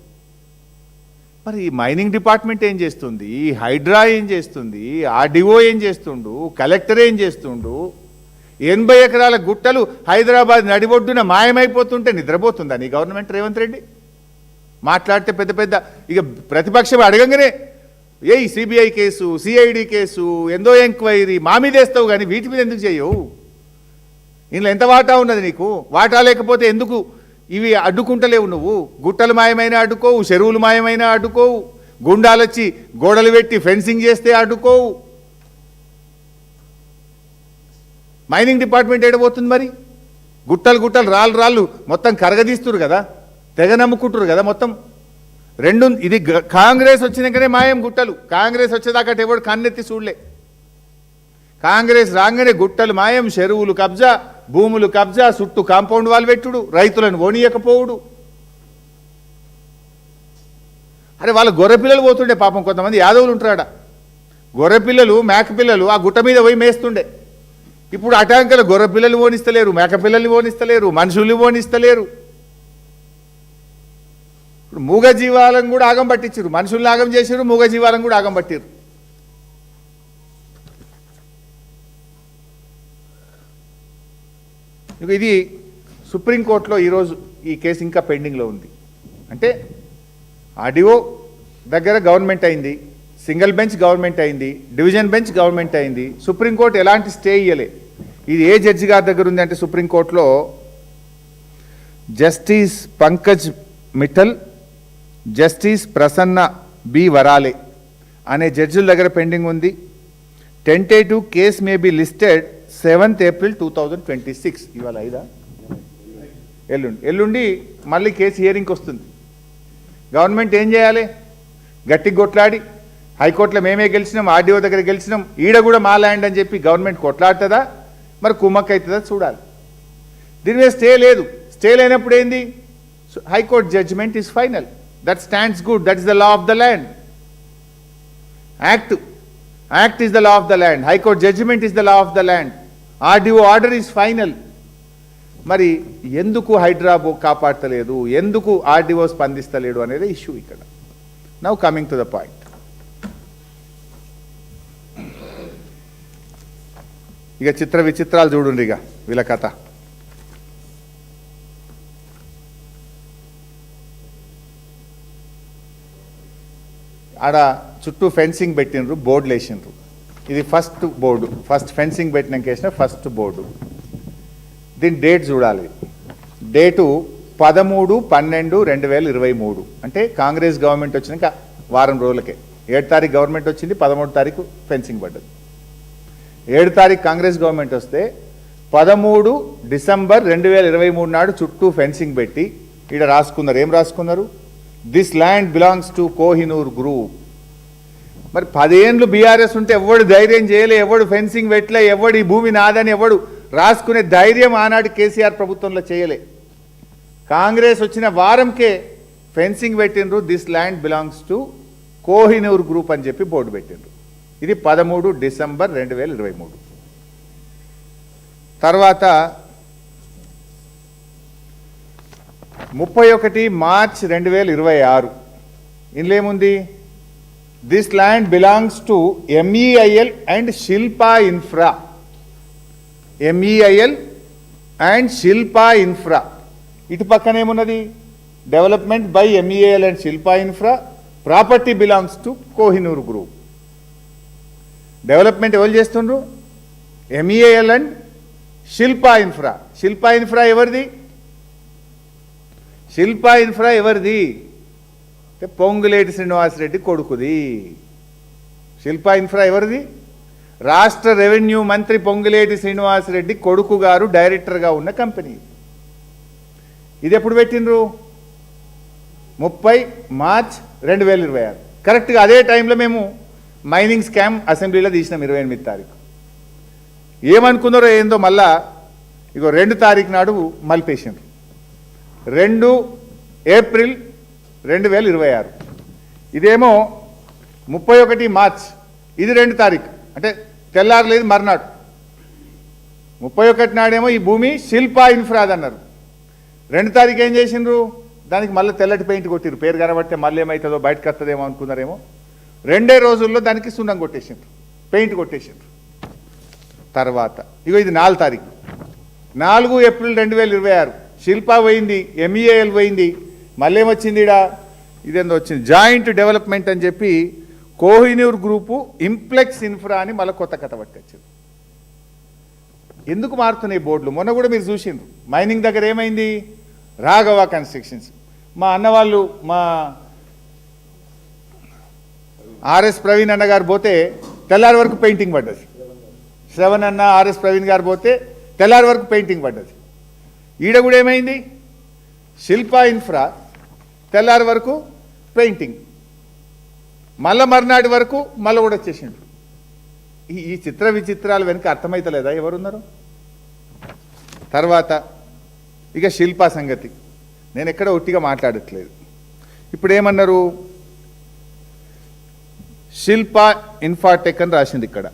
మరి ఈ మైనింగ్ డిపార్ట్మెంట్ ఏం చేస్తుంది, హైడ్రా ఏం చేస్తుంది, ఆర్డీఓ ఏం చేస్తుండు, కలెక్టర్ ఏం చేస్తుండు? 80 ఎకరాల గుట్టలు హైదరాబాద్ నడిబొడ్డున మాయమైపోతుంటే నిద్రపోతుందా నీ గవర్నమెంట్ రేవంత్ రెడ్డి? మాట్లాడితే పెద్ద పెద్ద ఇక ప్రతిపక్షం అడగంగానే a CBI case, CID case, ఎందో ఎంక్వైరీ మా మీద వేస్తావు, కానీ వీటి మీద ఎందుకు చేయవు? ఇందులో ఎంత వాటా ఉన్నది నీకు? వాటా లేకపోతే ఎందుకు ఇవి అడ్డుకుంటలేవు? నువ్వు గుట్టలు మాయమైనా అడ్డుకోవు, చెరువులు మాయమైనా అడ్డుకోవు, గుండాలొచ్చి గోడలు పెట్టి ఫెన్సింగ్ చేస్తే అడ్డుకోవు. మైనింగ్ డిపార్ట్మెంట్ ఏడబోతుంది మరి? గుట్టలు గుట్టలు రాళ్ళు రాళ్ళు మొత్తం కరగదీస్తున్నారు కదా, తెగ నమ్ముకుంటున్నారు కదా మొత్తం. ఇది కాంగ్రెస్ వచ్చినాకనే మాయం గుట్టలు. కాంగ్రెస్ వచ్చేదాకా ఎవడు కన్నెత్తి చూడలే. కాంగ్రెస్ రాగానే గుట్టలు మాయం, చెరువులు కబ్జా, భూములు కబ్జా, చుట్టూ కాంపౌండ్ వాల్ పెట్టుడు, రైతులను ఓనియకపోవుడు. అరే వాళ్ళ గొర్రెపిల్లలు పోతుండే పాపం, కొంతమంది యాదవులు ఉంటారాడ, గొర్రెపిల్లలు మేకపిల్లలు ఆ గుట్ట మీద పోయి మేస్తుండే. ఇప్పుడు అటాంకల గొర్రెపిల్లలు ఓనిస్తలేరు, మేకపిల్లల్ని ఓనిస్తలేరు, మనుషుల్ని ఓనిస్తలేరు. ఇప్పుడు మూగ జీవాలను కూడా ఆగం పట్టించారు, మనుషుల్ని ఆగం చేశారు, మూగ జీవాలను కూడా ఆగం పట్టారు. ఇది సుప్రీంకోర్టులో ఈరోజు ఈ కేసు ఇంకా పెండింగ్లో ఉంది. అంటే ఆర్డీఓ దగ్గర గవర్నమెంట్ అయింది, సింగిల్ బెంచ్ గవర్నమెంట్ అయింది, డివిజన్ బెంచ్ గవర్నమెంట్ అయింది, సుప్రీంకోర్టు ఎలాంటి స్టే ఇయ్యలే. ఇది ఏ జడ్జి గారి దగ్గర ఉంది అంటే సుప్రీంకోర్టులో justice Pankaj Mittal, justice Prasanna B Varale అనే జడ్జిల దగ్గర పెండింగ్ ఉంది. Tentative case may be listed 7th April 2026. ఇవాళ 5 ఎల్లుండి మళ్ళీ కేసు హియరింగ్కి వస్తుంది. గవర్నమెంట్ ఏం చేయాలి? గట్టిగా కొట్లాడి హైకోర్టులో మేమే గెలిచినాం, ఆర్డీఓ దగ్గర గెలిచినాం, ఈడ కూడా మా ల్యాండ్ అని చెప్పి గవర్నమెంట్ కొట్లాడుతుందా, మరి కుమ్మక్ అవుతుందా చూడాలి. దీని మీద స్టే లేదు. స్టే లేనప్పుడు ఏంది? High court judgement is final, that stands good, that is the law of the land. Act is the law of the land, high court judgement is the law of the land, RDO order is final. మరి ఎందుకు హైడ్రాబో కాపాడతలేదు, ఎందుకు RDO స్పందిస్తలేడు అనేది issue ఇక్కడ. Now coming to the point. ఇక చిత్ర విచిత్రాలు చూడండి ఇక వీళ్ళ కథ. ఆడ చుట్టూ ఫెన్సింగ్ పెట్టినరు, బోర్డులు వేసినారు. ఇది ఫస్ట్ బోర్డు, ఫస్ట్ ఫెన్సింగ్ పెట్టినాక వేసిన ఫస్ట్ బోర్డు. దీని డేట్ చూడాలి. డేటు 13/12/2023. అంటే కాంగ్రెస్ గవర్నమెంట్ వచ్చినాక వారం రోజులకే. 7 తారీఖు గవర్నమెంట్ వచ్చింది, 13 తారీఖు ఫెన్సింగ్ పడ్డది. 7 తారీఖు కాంగ్రెస్ గవర్నమెంట్ వస్తే 13 డిసెంబర్ 2023 నాడు చుట్టూ ఫెన్సింగ్ పెట్టి ఇక్కడ రాసుకున్నారు. ఏం రాసుకున్నారు? This land belongs to Kohinoor group. మరి 10 ఏళ్ళు బీఆర్ఎస్ ఉంటే ఎవడు ధైర్యం చేయలే, ఎవడు ఫెన్సింగ్ పెట్టలే, ఎవడు ఈ భూమి నాదని ఎవడు రాసుకునే ధైర్యం ఆనాడు కేసీఆర్ ప్రభుత్వంలో చేయలే. కాంగ్రెస్ వచ్చిన వారంకే ఫెన్సింగ్ పెట్టినరు. This land belongs to Kohinoor group అని చెప్పి బోర్డు పెట్టినరు. ఇది 13 డిసెంబర్ 2023. తర్వాత 31 మార్చ్ 2026. ఇందులో ఏముంది? This land belongs to MEIL and Shilpa infra. MEIL and Shilpa infra. ఇటు పక్కన ఏమున్నది? Development by MEIL and Shilpa infra. Property belongs to Kohinoor group. Development ఎవరు చేస్తుండ్రు? MEIL and Shilpa infra. Shilpa infra ఎవరిది? శిల్పా ఇన్ఫ్రా ఎవరిది అంటే పొంగులేటి శ్రీనివాసరెడ్డి కొడుకుది. శిల్పా ఇన్ఫ్రా ఎవరిది? రాష్ట్ర రెవెన్యూ మంత్రి పొంగులేటి శ్రీనివాసరెడ్డి కొడుకు గారు డైరెక్టర్గా ఉన్న కంపెనీ. ఇది ఎప్పుడు పెట్టినరు? 30 మార్చ్ 2026. కరెక్ట్గా అదే టైంలో మేము మైనింగ్ స్కామ్ అసెంబ్లీలో తీసినాం 28 తారీఖు. ఏమనుకున్నారో ఏందో మళ్ళా ఇగో 2 తారీఖు నాడు మలిపేసిండ్రు. 2 ఏప్రిల్ 2026. ఇదేమో 31 మార్చ్, ఇది 2 తారీఖు అంటే తెల్లారలేదు మర్నాడు. 31 నాడేమో ఈ భూమి శిల్పా ఇన్ఫ్రాద్ అన్నారు. 2 తారీఖు ఏం చేసిండ్రు? దానికి మళ్ళీ తెల్లటి పెయింట్ కొట్టిరు. పేరు కనబడితే మళ్ళీ ఏమవుతుందో బయటకు వస్తుందేమో అనుకున్నారేమో. 2 రోజుల్లో దానికి సున్నం కొట్టేసిండ్రు, పెయింట్ కొట్టేసిండ్రు. తర్వాత ఇగో ఇది 4 తారీఖు, 4 ఏప్రిల్ 2026 శిల్పా పోయింది, MEAL పోయింది. మళ్ళీ ఏమొచ్చింది? ఇదేందో వచ్చింది జాయింట్ డెవలప్మెంట్ అని చెప్పి కోహినూర్ గ్రూపు ఇంప్లెక్స్ ఇన్ఫ్రా అని మళ్ళీ కొత్త కథ పట్టుకొచ్చింది. ఎందుకు మారుతున్నాయి బోర్డులు? మొన్న కూడా మీరు చూసిండ్రు మైనింగ్ దగ్గర ఏమైంది? రాఘవ కన్స్ట్రక్షన్స్. మా అన్నవాళ్ళు మా ఆర్ఎస్ ప్రవీణ్ అన్న గారు పోతే తెల్లారి వరకు పెయింటింగ్ పడ్డది. శ్రవణ్ అన్న ఆర్ఎస్ ప్రవీణ్ గారు పోతే తెల్లారి వరకు పెయింటింగ్ పడ్డది. ఈడ కూడా ఏమైంది? శిల్పా ఇన్ఫ్రా తెల్లారి వరకు పెయింటింగ్, మళ్ళా మర్నాటి వరకు మళ్ళీ కూడా వచ్చేసిండు. ఈ చిత్ర విచిత్రాలు వెనుక అర్థమవుతలేదా ఎవరున్నారు? తర్వాత ఇక శిల్పా సంగతి నేను ఎక్కడ ఒట్టిగా మాట్లాడట్లేదు. ఇప్పుడు ఏమన్నారు? శిల్పా ఇన్ఫాటెక్ అని రాసింది ఇక్కడ,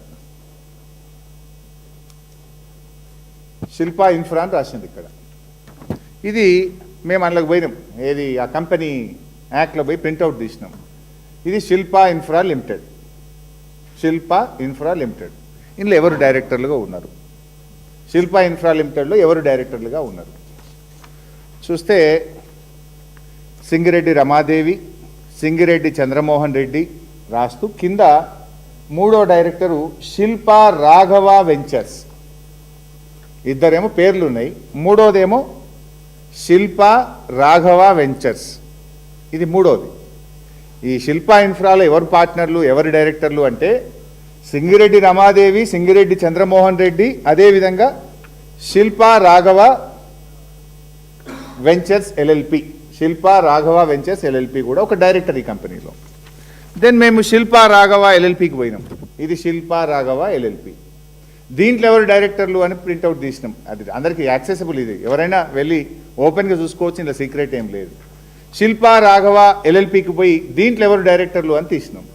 శిల్పా ఇన్ఫ్రా అని రాసింది ఇక్కడ. ఇది మేము అందులోకి పోయినాం, ఏది ఆ కంపెనీ యాక్ట్లో పోయి ప్రింట్అవుట్ తీసినాం. ఇది Shilpa infra limited, Shilpa infra limited. ఇందులో ఎవరు డైరెక్టర్లుగా ఉన్నారు? శిల్పా ఇన్ఫ్రా లిమిటెడ్లో ఎవరు డైరెక్టర్లుగా ఉన్నారు చూస్తే సింగిరెడ్డి రమాదేవి, సింగిరెడ్డి చంద్రమోహన్ రెడ్డి రాస్తూ కింద 3వ డైరెక్టరు శిల్పా రాఘవ వెంచర్స్. ఇద్దరేమో పేర్లు ఉన్నాయి, 3వదేమో శిల్పా రాఘవ వెంచర్స్. ఇది 3వది. ఈ శిల్పా ఇన్ఫ్రాలో ఎవరు పార్ట్నర్లు, ఎవరు డైరెక్టర్లు అంటే సింగిరెడ్డి రమాదేవి, సింగిరెడ్డి చంద్రమోహన్ రెడ్డి, అదేవిధంగా Shilpa Raghava ventures LLP, Shilpa Raghava ventures LLP కూడా ఒక డైరెక్టర్ ఈ కంపెనీలో. దెన్ మేము శిల్పా రాఘవ LLPకి పోయినాం. ఇది శిల్పా రాఘవ LLP. దీంట్లో ఎవరు డైరెక్టర్లు అని ప్రింట్అవుట్ తీసినాం. అది అందరికీ యాక్సెసిబుల్, ఇది ఎవరైనా వెళ్ళి ఓపెన్గా చూసుకోవచ్చు, ఇందులో సీక్రెట్ ఏం లేదు. శిల్పా రాఘవ LLPకి పోయి దీంట్లో ఎవరు డైరెక్టర్లు అని తీసినాం.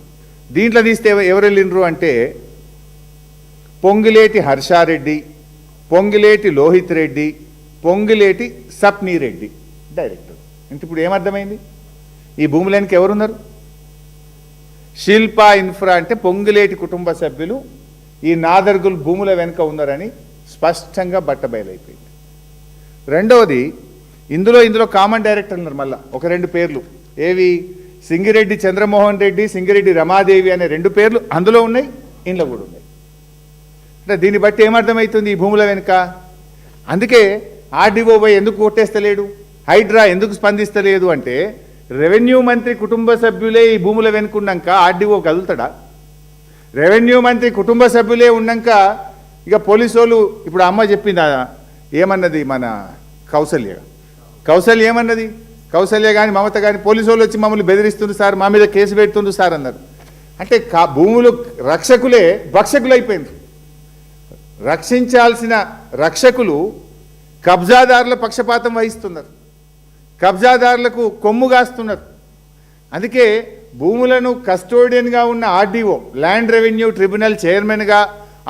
దీంట్లో తీస్తే ఎవరు వెళ్ళినరు అంటే పొంగిలేటి హర్షారెడ్డి, పొంగిలేటి లోహిత్ రెడ్డి, పొంగిలేటి సప్నీ రెడ్డి డైరెక్టర్. ఇంత ఇప్పుడు ఏమర్థమైంది? ఈ భూములకి ఎవరున్నారు? శిల్పా ఇన్ఫ్రా అంటే పొంగిలేటి కుటుంబ సభ్యులు ఈ నాదర్గుల్ భూముల వెనుక ఉన్నారని స్పష్టంగా బట్టబయలైపోయింది. రెండవది ఇందులో కామన్ డైరెక్టర్ ఉన్నారు. మళ్ళీ ఒక 2 పేర్లు, ఏవి? సింగిరెడ్డి చంద్రమోహన్ రెడ్డి, సింగిరెడ్డి రమాదేవి అనే 2 పేర్లు అందులో ఉన్నాయి, ఇందులో కూడా ఉన్నాయి. అంటే దీన్ని బట్టి ఏమర్థమవుతుంది ఈ భూముల వెనుక? అందుకే RDO ఎందుకు కొట్టేస్తలేడు, హైడ్రా ఎందుకు స్పందిస్తలేదు అంటే రెవెన్యూ మంత్రి కుటుంబ సభ్యులే ఈ భూముల వెనుకున్నాక RDO కదులుతాడా? రెవెన్యూ మంత్రి కుటుంబ సభ్యులే ఉన్నాక ఇక పోలీసు వాళ్ళు, ఇప్పుడు అమ్మ చెప్పింది ఏమన్నది, మన కౌసల్య ఏమన్నది? కౌసల్య కానీ మమత కానీ పోలీసు వాళ్ళు వచ్చి మమ్మల్ని బెదిరిస్తుంది సార్, మా మీద కేసు పెడుతుంది సార్ అన్నారు. అంటే భూములు రక్షకులే భక్షకులు అయిపోయింది. రక్షించాల్సిన రక్షకులు కబ్జాదారుల పక్షపాతం వహిస్తున్నారు, కబ్జాదారులకు కొమ్ము కాస్తున్నారు. అందుకే భూములను కస్టోడియన్గా ఉన్న RDO, ల్యాండ్ రెవెన్యూ ట్రిబ్యునల్ చైర్మన్గా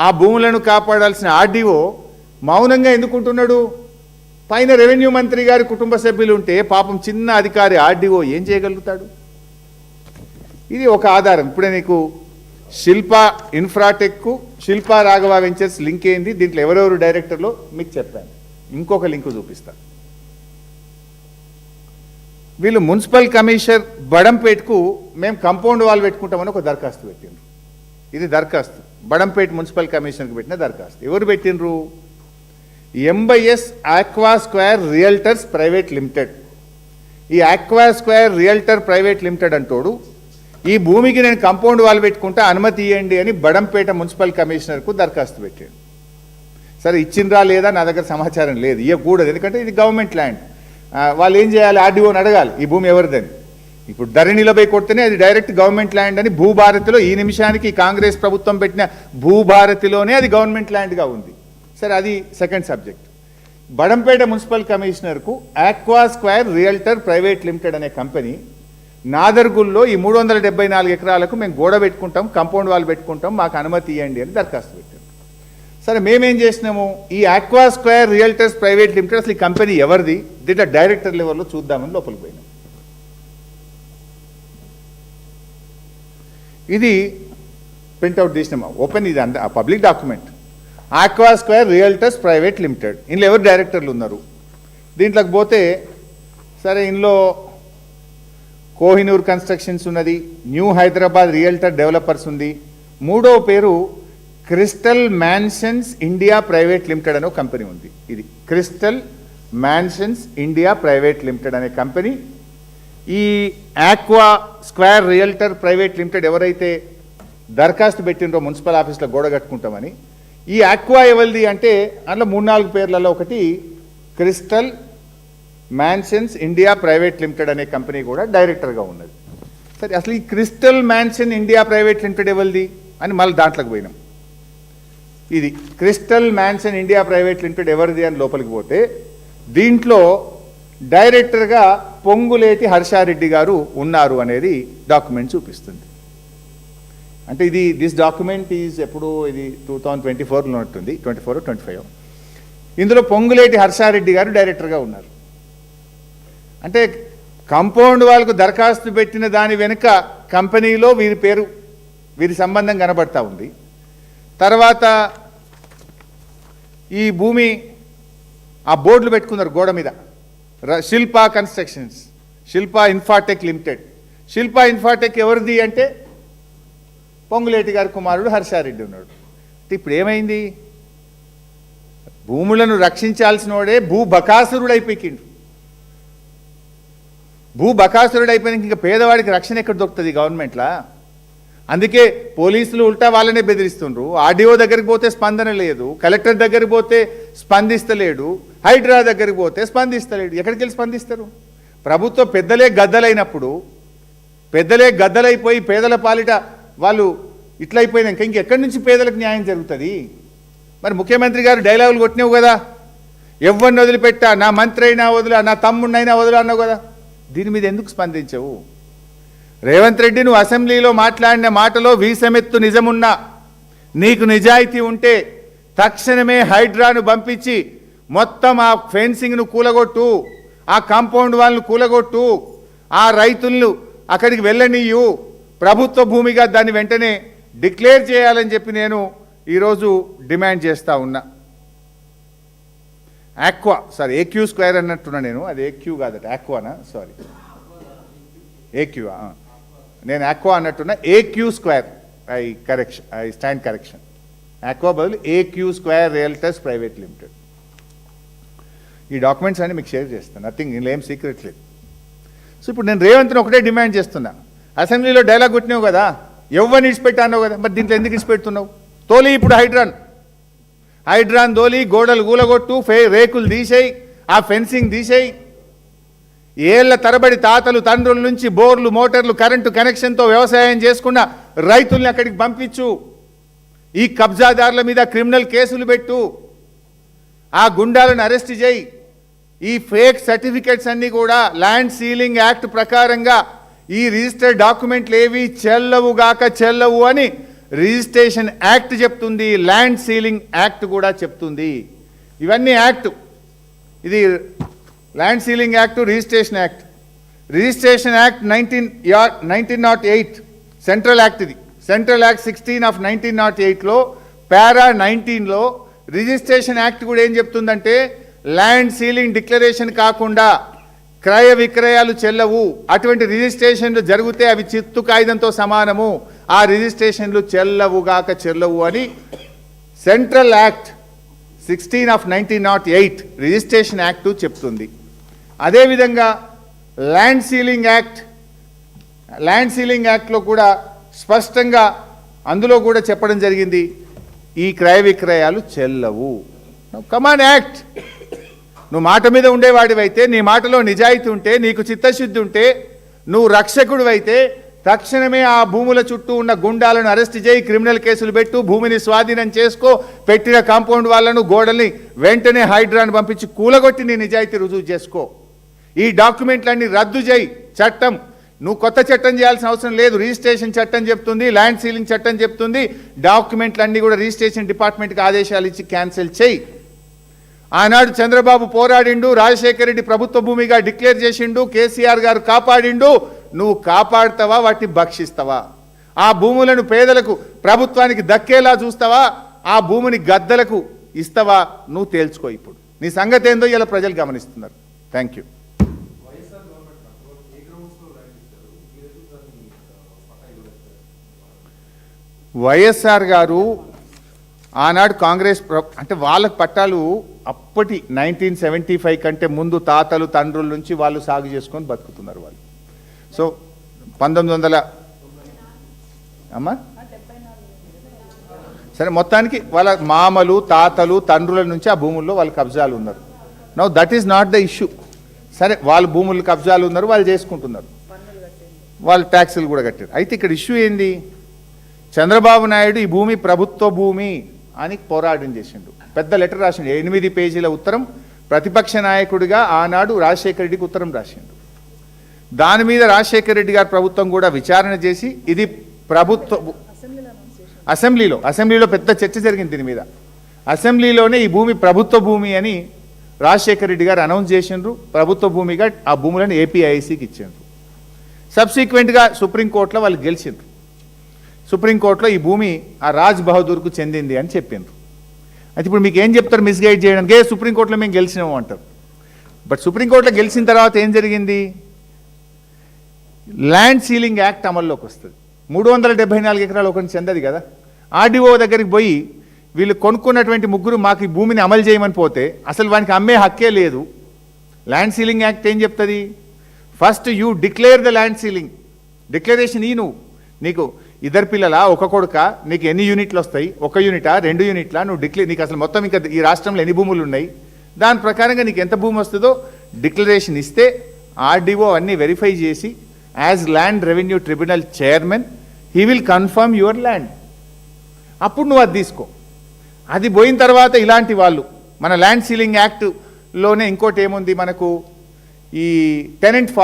ఆ భూములను కాపాడాల్సిన RDO మౌనంగా ఎందుకుంటున్నాడు? పైన రెవెన్యూ మంత్రి గారి కుటుంబ సభ్యులు ఉంటే పాపం చిన్న అధికారి RDO ఏం చేయగలుగుతాడు? ఇది ఒక ఆధారం. ఇప్పుడే నీకు శిల్పా ఇన్ఫ్రాటెక్కు శిల్పా రాఘవ వెంచర్స్ లింక్ ఏంది, దీంట్లో ఎవరెవరు డైరెక్టర్లో మీకు చెప్పాను. ఇంకొక లింకు చూపిస్తా. వీళ్ళు మున్సిపల్ కమిషనర్ బడంపేట్కు మేము కాంపౌండ్ వాల్ పెట్టుకుంటామని ఒక దరఖాస్తు పెట్టిండ్రు. ఇది దరఖాస్తు బడంపేట్ మున్సిపల్ కమిషనర్కి పెట్టిన దరఖాస్తు. ఎవరు పెట్టిండ్రు? MBS aqua square realtors private limited. ఈ aqua square realtor private limited అంటోడు ఈ భూమికి నేను కాంపౌండ్ వాల్ పెట్టుకుంటా అనుమతి ఇవ్వండి అని బడంపేట మున్సిపల్ కమిషనర్కు దరఖాస్తు పెట్టాడు. సరే ఇచ్చిండ్రా లేదా నా దగ్గర సమాచారం లేదు, ఇవ్వకూడదు, ఎందుకంటే ఇది గవర్నమెంట్ ల్యాండ్. వాళ్ళు ఏం చేయాలి, ఆర్డీఓని అడగాలి ఈ భూమి ఎవరిదని. ఇప్పుడు ధరణిలో పోయి కొడితేనే అది డైరెక్ట్ గవర్నమెంట్ ల్యాండ్ అని భూభారతిలో ఈ నిమిషానికి కాంగ్రెస్ ప్రభుత్వం పెట్టిన భూభారతిలోనే అది గవర్నమెంట్ ల్యాండ్గా ఉంది. సరే అది సెకండ్ సబ్జెక్ట్. బడంపేట మున్సిపల్ కమిషనర్కు aqua square realtor private limited అనే కంపెనీ నాదర్గుల్లో ఈ 374 ఎకరాలకు మేము గోడ పెట్టుకుంటాం, కాంపౌండ్ వాల్ పెట్టుకుంటాం, మాకు అనుమతి ఇవ్వండి అని దరఖాస్తు పెట్టాం. సరే మేమేం చేసినాము, ఈ aqua square realtors private limited అసలు ఈ కంపెనీ ఎవరిది దీంట్లో డైరెక్టర్ లెవెల్లో చూద్దామని లోపలికి పోయినాం. ఇది ప్రింట్అవుట్ తీసినామా, ఓపెన్, ఇది ఆ public document. Aqua square realtors private limited, ఇందులో ఎవరు డైరెక్టర్లు ఉన్నారు. దీంట్లోకి పోతే సరే ఇందులో కోహినూర్ కన్స్ట్రక్షన్స్ ఉన్నది, న్యూ హైదరాబాద్ రియల్టర్ డెవలపర్స్ ఉంది, మూడవ పేరు crystal mansions India private limited అనే కంపెనీ ఉంది. ఇది crystal mansions India private limited అనే కంపెనీ. ఈ aqua square realtor private limited ఎవరైతే దరఖాస్తు పెట్టినరో మున్సిపల్ ఆఫీస్లో గోడ కట్టుకుంటామని, ఈ ఆక్వా ఎవరిది అంటే అందులో 3-4 పేర్లలో ఒకటి crystal mansions India private limited అనే కంపెనీ కూడా డైరెక్టర్గా ఉన్నది. సరే అసలు ఈ crystal mansion India private limited ఎవరిది అని మళ్ళీ దాంట్లోకి పోయినాం. ఇది crystal mansion India private limited ఎవరిది అని లోపలికి పోతే దీంట్లో డైరెక్టర్గా పొంగులేటి హర్షారెడ్డి గారు ఉన్నారు అనేది డాక్యుమెంట్ చూపిస్తుంది. అంటే ఇది దిస్ డాక్యుమెంట్ ఈజ్ ఎప్పుడు ఇది 2024లో ఉంటుంది, 24-25. ఇందులో పొంగులేటి హర్షారెడ్డి గారు డైరెక్టర్గా ఉన్నారు. అంటే కాంపౌండ్ వాళ్ళకు దరఖాస్తు పెట్టిన దాని వెనుక కంపెనీలో వీరి పేరు, వీరి సంబంధం కనబడతా ఉంది. తర్వాత ఈ భూమి ఆ బోర్డులు పెట్టుకున్నారు గోడ మీద, శిల్పా కన్స్ట్రక్షన్స్, శిల్పా ఇన్ఫాటెక్ లిమిటెడ్. శిల్పా ఇన్ఫాటెక్ ఎవరిది అంటే పొంగులేటి గారి కుమారుడు హర్షారెడ్డి ఉన్నాడు. ఇప్పుడు ఏమైంది, భూములను రక్షించాల్సిన వాడే భూబకాసురుడు అయిపోయిండు. భూబకాసురుడు అయిపోయినాక ఇంకా పేదవాడికి రక్షణ ఎక్కడ దొరుకుతుంది గవర్నమెంట్లా? అందుకే పోలీసులు ఉల్టా వాళ్ళనే బెదిరిస్తుండ్రు. ఆర్డీఓ దగ్గరికి పోతే స్పందన లేదు, కలెక్టర్ దగ్గరికి పోతే స్పందిస్తలేడు, హైడ్రా దగ్గరికి పోతే స్పందిస్తలేడు. ఎక్కడికి వెళ్ళి స్పందిస్తారు? ప్రభుత్వం పెద్దలే గద్దలైనప్పుడు, పెద్దలే గద్దలైపోయి పేదల పాలిట వాళ్ళు ఇట్లయిపోయినాక ఇంకెక్కడి నుంచి పేదలకు న్యాయం జరుగుతుంది? మరి ముఖ్యమంత్రి గారు డైలాగులు కొట్టినావు కదా, ఎవరిని వదిలిపెట్టా, నా మంత్రి అయినా వదిలా, నా తమ్ముడినైనా వదిలా అన్నావు కదా, దీని మీద ఎందుకు స్పందించవు? రేవంత్ రెడ్డి నువ్వు అసెంబ్లీలో మాట్లాడిన మాటలో వీసమెత్తు నిజమున్నా, నీకు నిజాయితీ ఉంటే తక్షణమే హైడ్రాను పంపించి మొత్తం ఆ ఫెన్సింగ్ను కూలగొట్టు, ఆ కాంపౌండ్ వాళ్ళను కూలగొట్టు, ఆ రైతులను అక్కడికి వెళ్ళనీయు, ప్రభుత్వ భూమిగా దాన్ని వెంటనే డిక్లేర్ చేయాలని చెప్పి నేను ఈరోజు డిమాండ్ చేస్తూ ఉన్నా. ఆక్వా, సారీ ఏక్యూ స్క్వేర్ అన్నట్టున్నా నేను, అది ఏక్యూ కాదట, ఆక్వానా, సారీ ఏక్యూ, నేను ఆక్వా అన్నట్టున్నా, AQ square, I stand correction. Aqua బదులు AQ square realtors private limited. ఈ డాక్యుమెంట్స్ అన్ని మీకు షేర్ చేస్తాను, నథింగ్, ఇందులో ఏం సీక్రెట్ లేదు. సో ఇప్పుడు నేను రేవంత్ని ఒకటే డిమాండ్ చేస్తున్నా, అసెంబ్లీలో డైలాగ్ కొట్టినావు కదా, ఎవరిని ఇడిచిపెట్టాను కదా, మరి దీంట్లో ఎందుకు ఇడిచిపెడుతున్నావు? తోలి ఇప్పుడు హైడ్రాన్ తోలి, గోడలు కూలగొట్టు, రేకులు తీసేయి, ఆ ఫెన్సింగ్ తీసేయి. ఏళ్ల తరబడి తాతలు తండ్రుల నుంచి బోర్లు, మోటార్లు, కరెంటు కనెక్షన్తో వ్యవసాయం చేసుకున్న రైతుల్ని అక్కడికి పంపించు. ఈ కబ్జాదారుల మీద క్రిమినల్ కేసులు పెట్టు, ఆ గుండాలను అరెస్ట్ చేయి. ఈ ఫేక్ సర్టిఫికెట్స్ అన్నీ కూడా ల్యాండ్ సీలింగ్ యాక్ట్ ప్రకారంగా ఈ రిజిస్టర్డ్ డాక్యుమెంట్లు ఏవి చెల్లవు అని రిజిస్ట్రేషన్ యాక్ట్ చెప్తుంది, ల్యాండ్ సీలింగ్ యాక్ట్ కూడా చెప్తుంది. ఇవన్నీ యాక్ట్, ఇది land ceiling act, registration act. Registration act 1908 central act, ఇది సెంట్రల్ యాక్ట్ 16/1908లో పారా 19లో రిజిస్ట్రేషన్ యాక్ట్ కూడా ఏం చెప్తుందంటే ల్యాండ్ సీలింగ్ డిక్లరేషన్ కాకుండా క్రయ విక్రయాలు చెల్లవు, అటువంటి రిజిస్ట్రేషన్లు జరిగితే అవి చిత్తు కాగితంతో సమానము, ఆ రిజిస్ట్రేషన్లు చెల్లవు అని సెంట్రల్ యాక్ట్ 16/1908 రిజిస్ట్రేషన్ యాక్టు చెప్తుంది. అదేవిధంగా ల్యాండ్ సీలింగ్ యాక్ట్లో కూడా స్పష్టంగా అందులో కూడా చెప్పడం జరిగింది, ఈ క్రయ విక్రయాలు చెల్లవు. కమాన్ యాక్ట్. నువ్వు మాట మీద ఉండేవాడివైతే, నీ మాటలో నిజాయితీ ఉంటే, నీకు చిత్తశుద్ధి ఉంటే, నువ్వు రక్షకుడివైతే తక్షణమే ఆ భూముల చుట్టూ ఉన్న గుండాలను అరెస్ట్ చేయి, క్రిమినల్ కేసులు పెట్టు, భూమిని స్వాధీనం చేసుకో, పెట్టిన కాంపౌండ్ వాళ్ళను గోడల్ని వెంటనే హైడ్రాను పంపించి కూలగొట్టి నీ నిజాయితీ రుజువు చేసుకో. ఈ డాక్యుమెంట్లన్నీ రద్దు చేయి. చట్టం నువ్వు కొత్త చట్టం చేయాల్సిన అవసరం లేదు. రిజిస్ట్రేషన్ చట్టం చెప్తుంది, ల్యాండ్ సీలింగ్ చట్టం చెప్తుంది. డాక్యుమెంట్లన్నీ కూడా రిజిస్ట్రేషన్ డిపార్ట్మెంట్కి ఆదేశాలు ఇచ్చి క్యాన్సిల్ చేయి. ఆనాడు చంద్రబాబు పోరాడిండు, రాజశేఖర రెడ్డి ప్రభుత్వ భూమిగా డిక్లేర్ చేసిండు, కేసీఆర్ గారు కాపాడిండు. నువ్వు కాపాడుతావా, వాటిని భక్షిస్తావా? ఆ భూములను పేదలకు ప్రభుత్వానికి దక్కేలా చూస్తావా, ఆ భూమిని గద్దలకు ఇస్తావా? నువ్వు తేల్చుకో. ఇప్పుడు నీ సంగతి ఏందో ఇలా ప్రజలు గమనిస్తున్నారు. Thank you. వైఎస్ఆర్ గారు ఆనాడు కాంగ్రెస్ అంటే వాళ్ళ పట్టాలు అప్పటి 1975 కంటే ముందు తాతలు తండ్రుల నుంచి వాళ్ళు సాగు చేసుకొని బతుకుతున్నారు వాళ్ళు. సో 1900 అమ్మా సరే, మొత్తానికి వాళ్ళ మామలు తాతలు తండ్రుల నుంచి ఆ భూముల్లో వాళ్ళ కబ్జాలు ఉన్నారు. Now that is not the issue. సరే, వాళ్ళ భూములు కబ్జాలు ఉన్నారు, వాళ్ళు చేసుకుంటున్నారు, వాళ్ళు ట్యాక్సులు కూడా కట్టారు. అయితే ఇక్కడ ఇష్యూ ఏంది? చంద్రబాబు నాయుడు ఈ భూమి ప్రభుత్వ భూమి అని పోరాటం చేసిండు. పెద్ద లెటర్ రాసిండు, 8 పేజీల ఉత్తరం. ప్రతిపక్ష నాయకుడిగా ఆనాడు రాజశేఖర రెడ్డికి ఉత్తరం రాసిండు. దాని మీద రాజశేఖర రెడ్డి గారి ప్రభుత్వం కూడా విచారణ చేసి ఇది ప్రభుత్వ అసెంబ్లీలో పెద్ద చర్చ జరిగింది దీని మీద. అసెంబ్లీలోనే ఈ భూమి ప్రభుత్వ భూమి అని రాజశేఖర రెడ్డి గారు అనౌన్స్ చేసిండ్రు. ప్రభుత్వ భూమిగా ఆ భూములను ఏపీఐసికి ఇచ్చిండ్రు. సబ్సిక్వెంట్గా సుప్రీంకోర్టులో వాళ్ళు గెలిచిండ్రు. సుప్రీంకోర్టులో ఈ భూమి ఆ రాజ్ బహదూర్కు చెందింది అని చెప్పిండ్రు. అయితే ఇప్పుడు మీకు ఏం చెప్తారు మిస్గైడ్ చేయడానికి? సుప్రీంకోర్టులో మేము గెలిచినాము అంటారు. బట్ సుప్రీంకోర్టులో గెలిచిన తర్వాత ఏం జరిగింది? ల్యాండ్ సీలింగ్ యాక్ట్ అమల్లోకి వస్తుంది. 374 ఎకరాలు ఒకరిని చెందది కదా. ఆర్డీఓ దగ్గరికి పోయి వీళ్ళు కొనుక్కున్నటువంటి ముగ్గురు మాకు ఈ భూమిని అమలు చేయమని పోతే అసలు వానికి అమ్మే హక్కే లేదు. ల్యాండ్ సీలింగ్ యాక్ట్ ఏం చెప్తుంది? First you declare the land ceiling. Declaration నువ్వు నీకు ఇద్దరు పిల్లల ఒక కొడుక, నీకు ఎన్ని యూనిట్లు వస్తాయి, 1 యూనిటా 2 యూనిట్లా, నువ్వు నీకు అసలు మొత్తం ఇంకా ఈ రాష్ట్రంలో ఎన్ని భూములు ఉన్నాయి, దాని ప్రకారంగా నీకు ఎంత భూమి వస్తుందో డిక్లరేషన్ ఇస్తే ఆర్డీఓ అన్నీ వెరిఫై చేసి as land revenue tribunal chairman he will confirm your land. అప్పుడు నువ్వు అది తీసుకో. అది పోయిన తర్వాత ఇలాంటి వాళ్ళు మన ల్యాండ్ సీలింగ్ యాక్ట్లోనే ఇంకోటి ఏముంది మనకు, ఈ టెనెంట్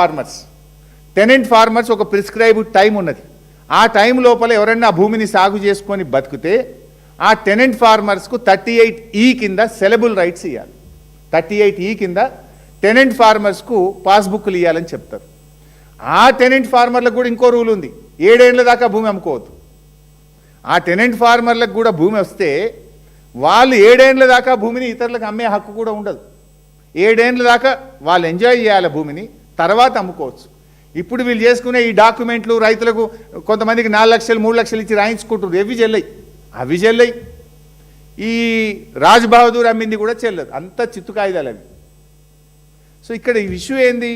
ఫార్మర్స్ ఒక ప్రిస్క్రైబ్డ్ టైం ఉన్నది. ఆ టైం లోపల ఎవరన్నా ఆ భూమిని సాగు చేసుకొని బతికితే ఆ టెనెంట్ ఫార్మర్స్కు 38E కింద సెలబుల్ రైట్స్ ఇవ్వాలి. 38E కింద టెనెంట్ ఫార్మర్స్కు పాస్బుక్లు ఇవ్వాలని చెప్తారు. ఆ టెనెంట్ ఫార్మర్లకు కూడా ఇంకో రూల్ ఉంది, 7 ఏళ్ల దాకా భూమి అమ్ముకోవద్దు. ఆ టెనెంట్ ఫార్మర్లకు కూడా భూమి వస్తే వాళ్ళు 7 ఏళ్ల దాకా భూమిని ఇతరులకు అమ్మే హక్కు కూడా ఉండదు. 7 ఏళ్ల దాకా వాళ్ళు ఎంజాయ్ చేయాలి భూమిని, తర్వాత అమ్ముకోవచ్చు. ఇప్పుడు వీళ్ళు చేసుకునే ఈ డాక్యుమెంట్లు రైతులకు కొంతమందికి 4 లక్షలు 3 లక్షలు ఇచ్చి రాయించుకుంటారు. అవి చెల్లయి. ఈ రాజ్ బహదూర్ అమ్మింది కూడా చెల్లదు. అంత చిత్తు కాయిదాలు అవి. సో ఇక్కడ ఈ ఇష్యూ ఏంది?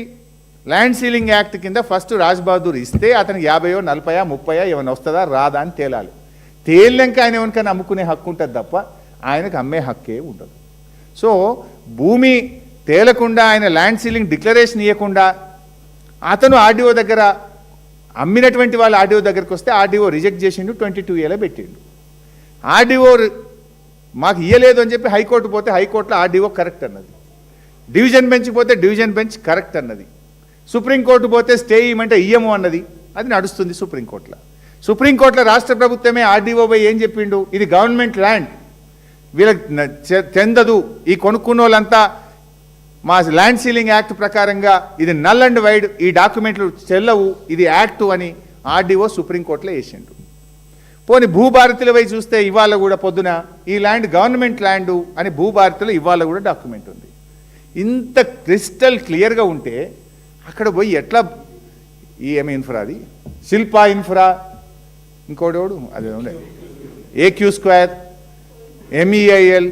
ల్యాండ్ సీలింగ్ యాక్ట్ కింద ఫస్ట్ రాజ్ బహదూర్ ఇస్తే అతనికి 50, 40, 30 ఏమైనా వస్తుందా రాదా అని తేలాలి. తేలినాక ఆయన ఎవరికైనా అమ్ముకునే హక్కు ఉంటుంది తప్ప ఆయనకు అమ్మే హక్కే ఉండదు. సో భూమి తేలకుండా ఆయన ల్యాండ్ సీలింగ్ డిక్లరేషన్ ఇవ్వకుండా అతను ఆర్డీఓ దగ్గర అమ్మినటువంటి వాళ్ళు ఆర్డీఓ దగ్గరికి వస్తే ఆర్డీఓ రిజెక్ట్ చేసిండు, 22A పెట్టిండు. ఆర్డీఓ మాకు ఇయ్యలేదు అని చెప్పి హైకోర్టు పోతే హైకోర్టులో ఆర్డీఓ కరెక్ట్ అన్నది, డివిజన్ బెంచ్కి పోతే డివిజన్ బెంచ్ కరెక్ట్ అన్నది, సుప్రీంకోర్టు పోతే స్టే ఇవ్వమంటే ఇయ్యము అన్నది. అది నడుస్తుంది సుప్రీంకోర్టులో రాష్ట్ర ప్రభుత్వమే ఆర్డీఓ పోయి ఏం చెప్పిండు? ఇది గవర్నమెంట్ ల్యాండ్, వీళ్ళకి చెందదు, ఈ కొనుక్కున్న వాళ్ళంతా మా ల్యాండ్ సీలింగ్ యాక్ట్ ప్రకారంగా ఇది నల్ అండ్ వైడ్, ఈ డాక్యుమెంట్లు చెల్లవు, ఇది యాక్టు అని ఆర్డీఓ సుప్రీంకోర్టులో వేసిండు. పోనీ భూభారతిలో పోయి చూస్తే ఇవాళ కూడా పొద్దున ఈ ల్యాండ్ గవర్నమెంట్ ల్యాండు అని భూభారతిలో ఇవాళ కూడా డాక్యుమెంట్ ఉంది. ఇంత క్రిస్టల్ క్లియర్గా ఉంటే అక్కడ పోయి ఎట్లా ఏమి ఇన్ఫ్రా, అది శిల్పా ఇన్ఫ్రా, ఇంకోటి అదే ఉండే AQ2, MEIL,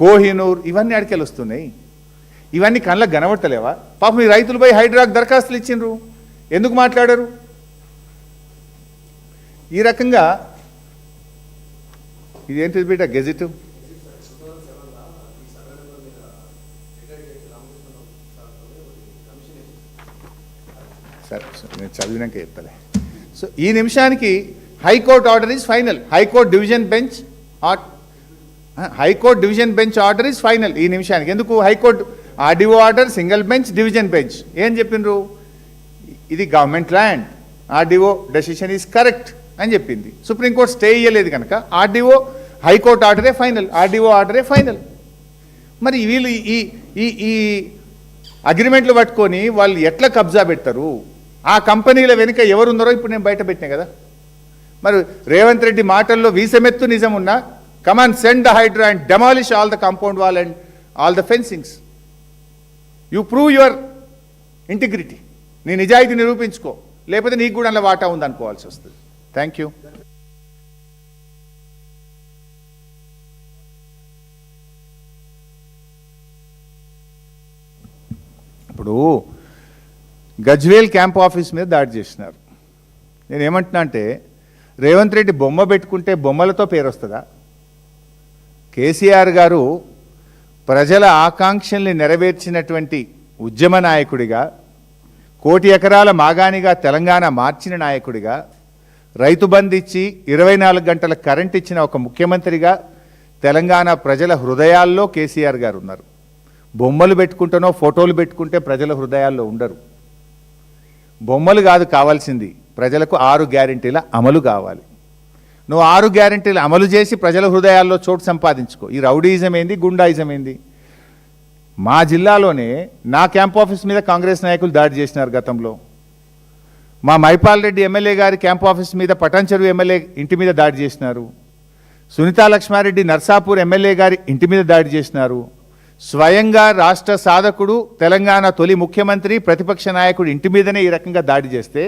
కోహినూర్, ఇవన్నీ అడికెళ్ళి వస్తున్నాయి. ఇవన్నీ కళ్ళకు కనబడతలేవా? పాపం ఈ రైతులు పోయి హైడ్రాకు దరఖాస్తులు ఇచ్చిండ్రు, ఎందుకు మాట్లాడారు? ఈ రకంగా ఇదేంటిది బిడ్డ గెజిట్? సరే నేను చదివినాక చెప్తలే. సో ఈ నిమిషానికి high court order is final. High court division bench order is final ఈ నిమిషానికి. ఎందుకు? High court RDO order, single bench, division bench ఏం చెప్పిండ్రు? ఇది government land, RDO decision is correct అని చెప్పింది. సుప్రీంకోర్టు స్టే ఇయ్యలేదు కనుక హైకోర్టు ఆర్డరే ఫైనల్, ఆర్డీఓ ఆర్డరే ఫైనల్. మరి వీళ్ళు ఈ అగ్రిమెంట్లు పట్టుకొని వాళ్ళు ఎట్లా కబ్జా పెడతారు? ఆ కంపెనీల వెనుక ఎవరున్నారో ఇప్పుడు నేను బయట పెట్టినా కదా. మరి రేవంత్ రెడ్డి మాటల్లో వీసమెత్తు నిజం ఉన్నా, come on send the Hydra and demolish all the compound wall and all the fencings. You prove your integrity. నీ నిజాయితీ నిరూపించుకో, లేకపోతే నీకు కూడా అలా వాటా ఉంది అనుకోవాల్సి వస్తుంది. Thank you. ఇప్పుడు గజ్వేల్ క్యాంప్ ఆఫీస్ మీద దాడి చేసినారు. నేను ఏమంటున్నా అంటే, రేవంత్ రెడ్డి బొమ్మ పెట్టుకుంటే బొమ్మలతో పేరు వస్తుందా? కేసీఆర్ గారు ప్రజల ఆకాంక్షల్ని నెరవేర్చినటువంటి ఉద్యమ నాయకుడిగా, 1 కోటి ఎకరాల మాగాణిగా తెలంగాణ మార్చిన నాయకుడిగా, రైతు బంధు ఇచ్చి 24 గంటల కరెంట్ ఇచ్చిన ఒక ముఖ్యమంత్రిగా తెలంగాణ ప్రజల హృదయాల్లో కేసీఆర్ గారు ఉన్నారు. బొమ్మలు పెట్టుకుంటేనో ఫోటోలు పెట్టుకుంటే ప్రజల హృదయాల్లో ఉండరు. బొమ్మలు కాదు కావాల్సింది, ప్రజలకు 6 గ్యారెంటీల అమలు కావాలి. నువ్వు 6 గ్యారెంటీలు అమలు చేసి ప్రజల హృదయాల్లో చోటు సంపాదించుకో. ఈ రౌడీయిజం ఏంది, గుండాయిజం ఏంది? మా జిల్లాలోనే నా క్యాంప్ ఆఫీస్ మీద కాంగ్రెస్ నాయకులు దాడి చేసినారు గతంలో. మా మైపాల్ రెడ్డి ఎమ్మెల్యే గారి క్యాంప్ ఆఫీస్ మీద పటాన్చెరు ఎమ్మెల్యే ఇంటి మీద దాడి చేసినారు. సునీతా లక్ష్మారెడ్డి నర్సాపూర్ ఎమ్మెల్యే గారి ఇంటి మీద దాడి చేసినారు. స్వయంగా రాష్ట్ర సాధకుడు, తెలంగాణ తొలి ముఖ్యమంత్రి, ప్రతిపక్ష నాయకుడు ఇంటి మీదనే ఈ రకంగా దాడి చేస్తే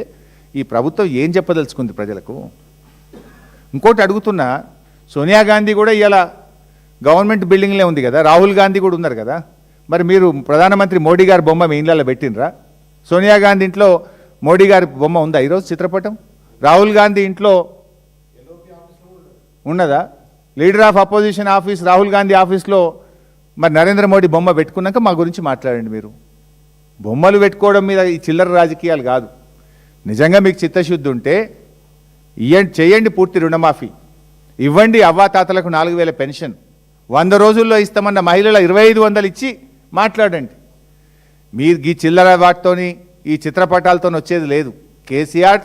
ఈ ప్రభుత్వం ఏం చెప్పదలుచుకుంది ప్రజలకు? ఇంకోటి అడుగుతున్నా, సోనియా గాంధీ కూడా ఇలా గవర్నమెంట్ బిల్డింగ్లే ఉంది కదా, రాహుల్ గాంధీ కూడా ఉన్నారు కదా, మరి మీరు ప్రధానమంత్రి మోడీ గారి బొమ్మ మీ ఇళ్ళలో పెట్టినరా? సోనియా గాంధీ ఇంట్లో మోడీ గారి బొమ్మ ఉందా ఈరోజు చిత్రపటం? రాహుల్ గాంధీ ఇంట్లో ఉన్నదా? Leader of opposition office Rahul Gandhi ఆఫీస్లో మరి నరేంద్ర మోడీ బొమ్మ పెట్టుకున్నాక మా గురించి మాట్లాడండి. మీరు బొమ్మలు పెట్టుకోవడం మీద ఈ చిల్లర రాజకీయాలు కాదు. నిజంగా మీకు చిత్తశుద్ధి ఉంటే చేయండి పూర్తి రుణమాఫీ, ఇవ్వండి అవ్వాతాతలకు 4000 పెన్షన్, 100 రోజుల్లో ఇస్తామన్న మహిళల 2500 ఇచ్చి మాట్లాడండి. మీరు ఈ చిల్లర వాటితోని ఈ చిత్రపటాలతో వచ్చేది లేదు. కేసీఆర్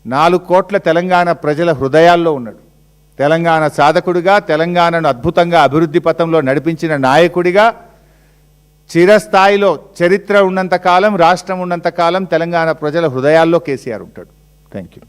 4 కోట్ల తెలంగాణ ప్రజల హృదయాల్లో ఉన్నాడు. తెలంగాణ సాధకుడిగా, తెలంగాణను అద్భుతంగా అభివృద్ధి పథంలో నడిపించిన నాయకుడిగా, చిరస్థాయిలో చరిత్ర ఉన్నంతకాలం, రాష్ట్రం ఉన్నంతకాలం తెలంగాణ ప్రజల హృదయాల్లో కేసీఆర్ ఉంటాడు. Thank you.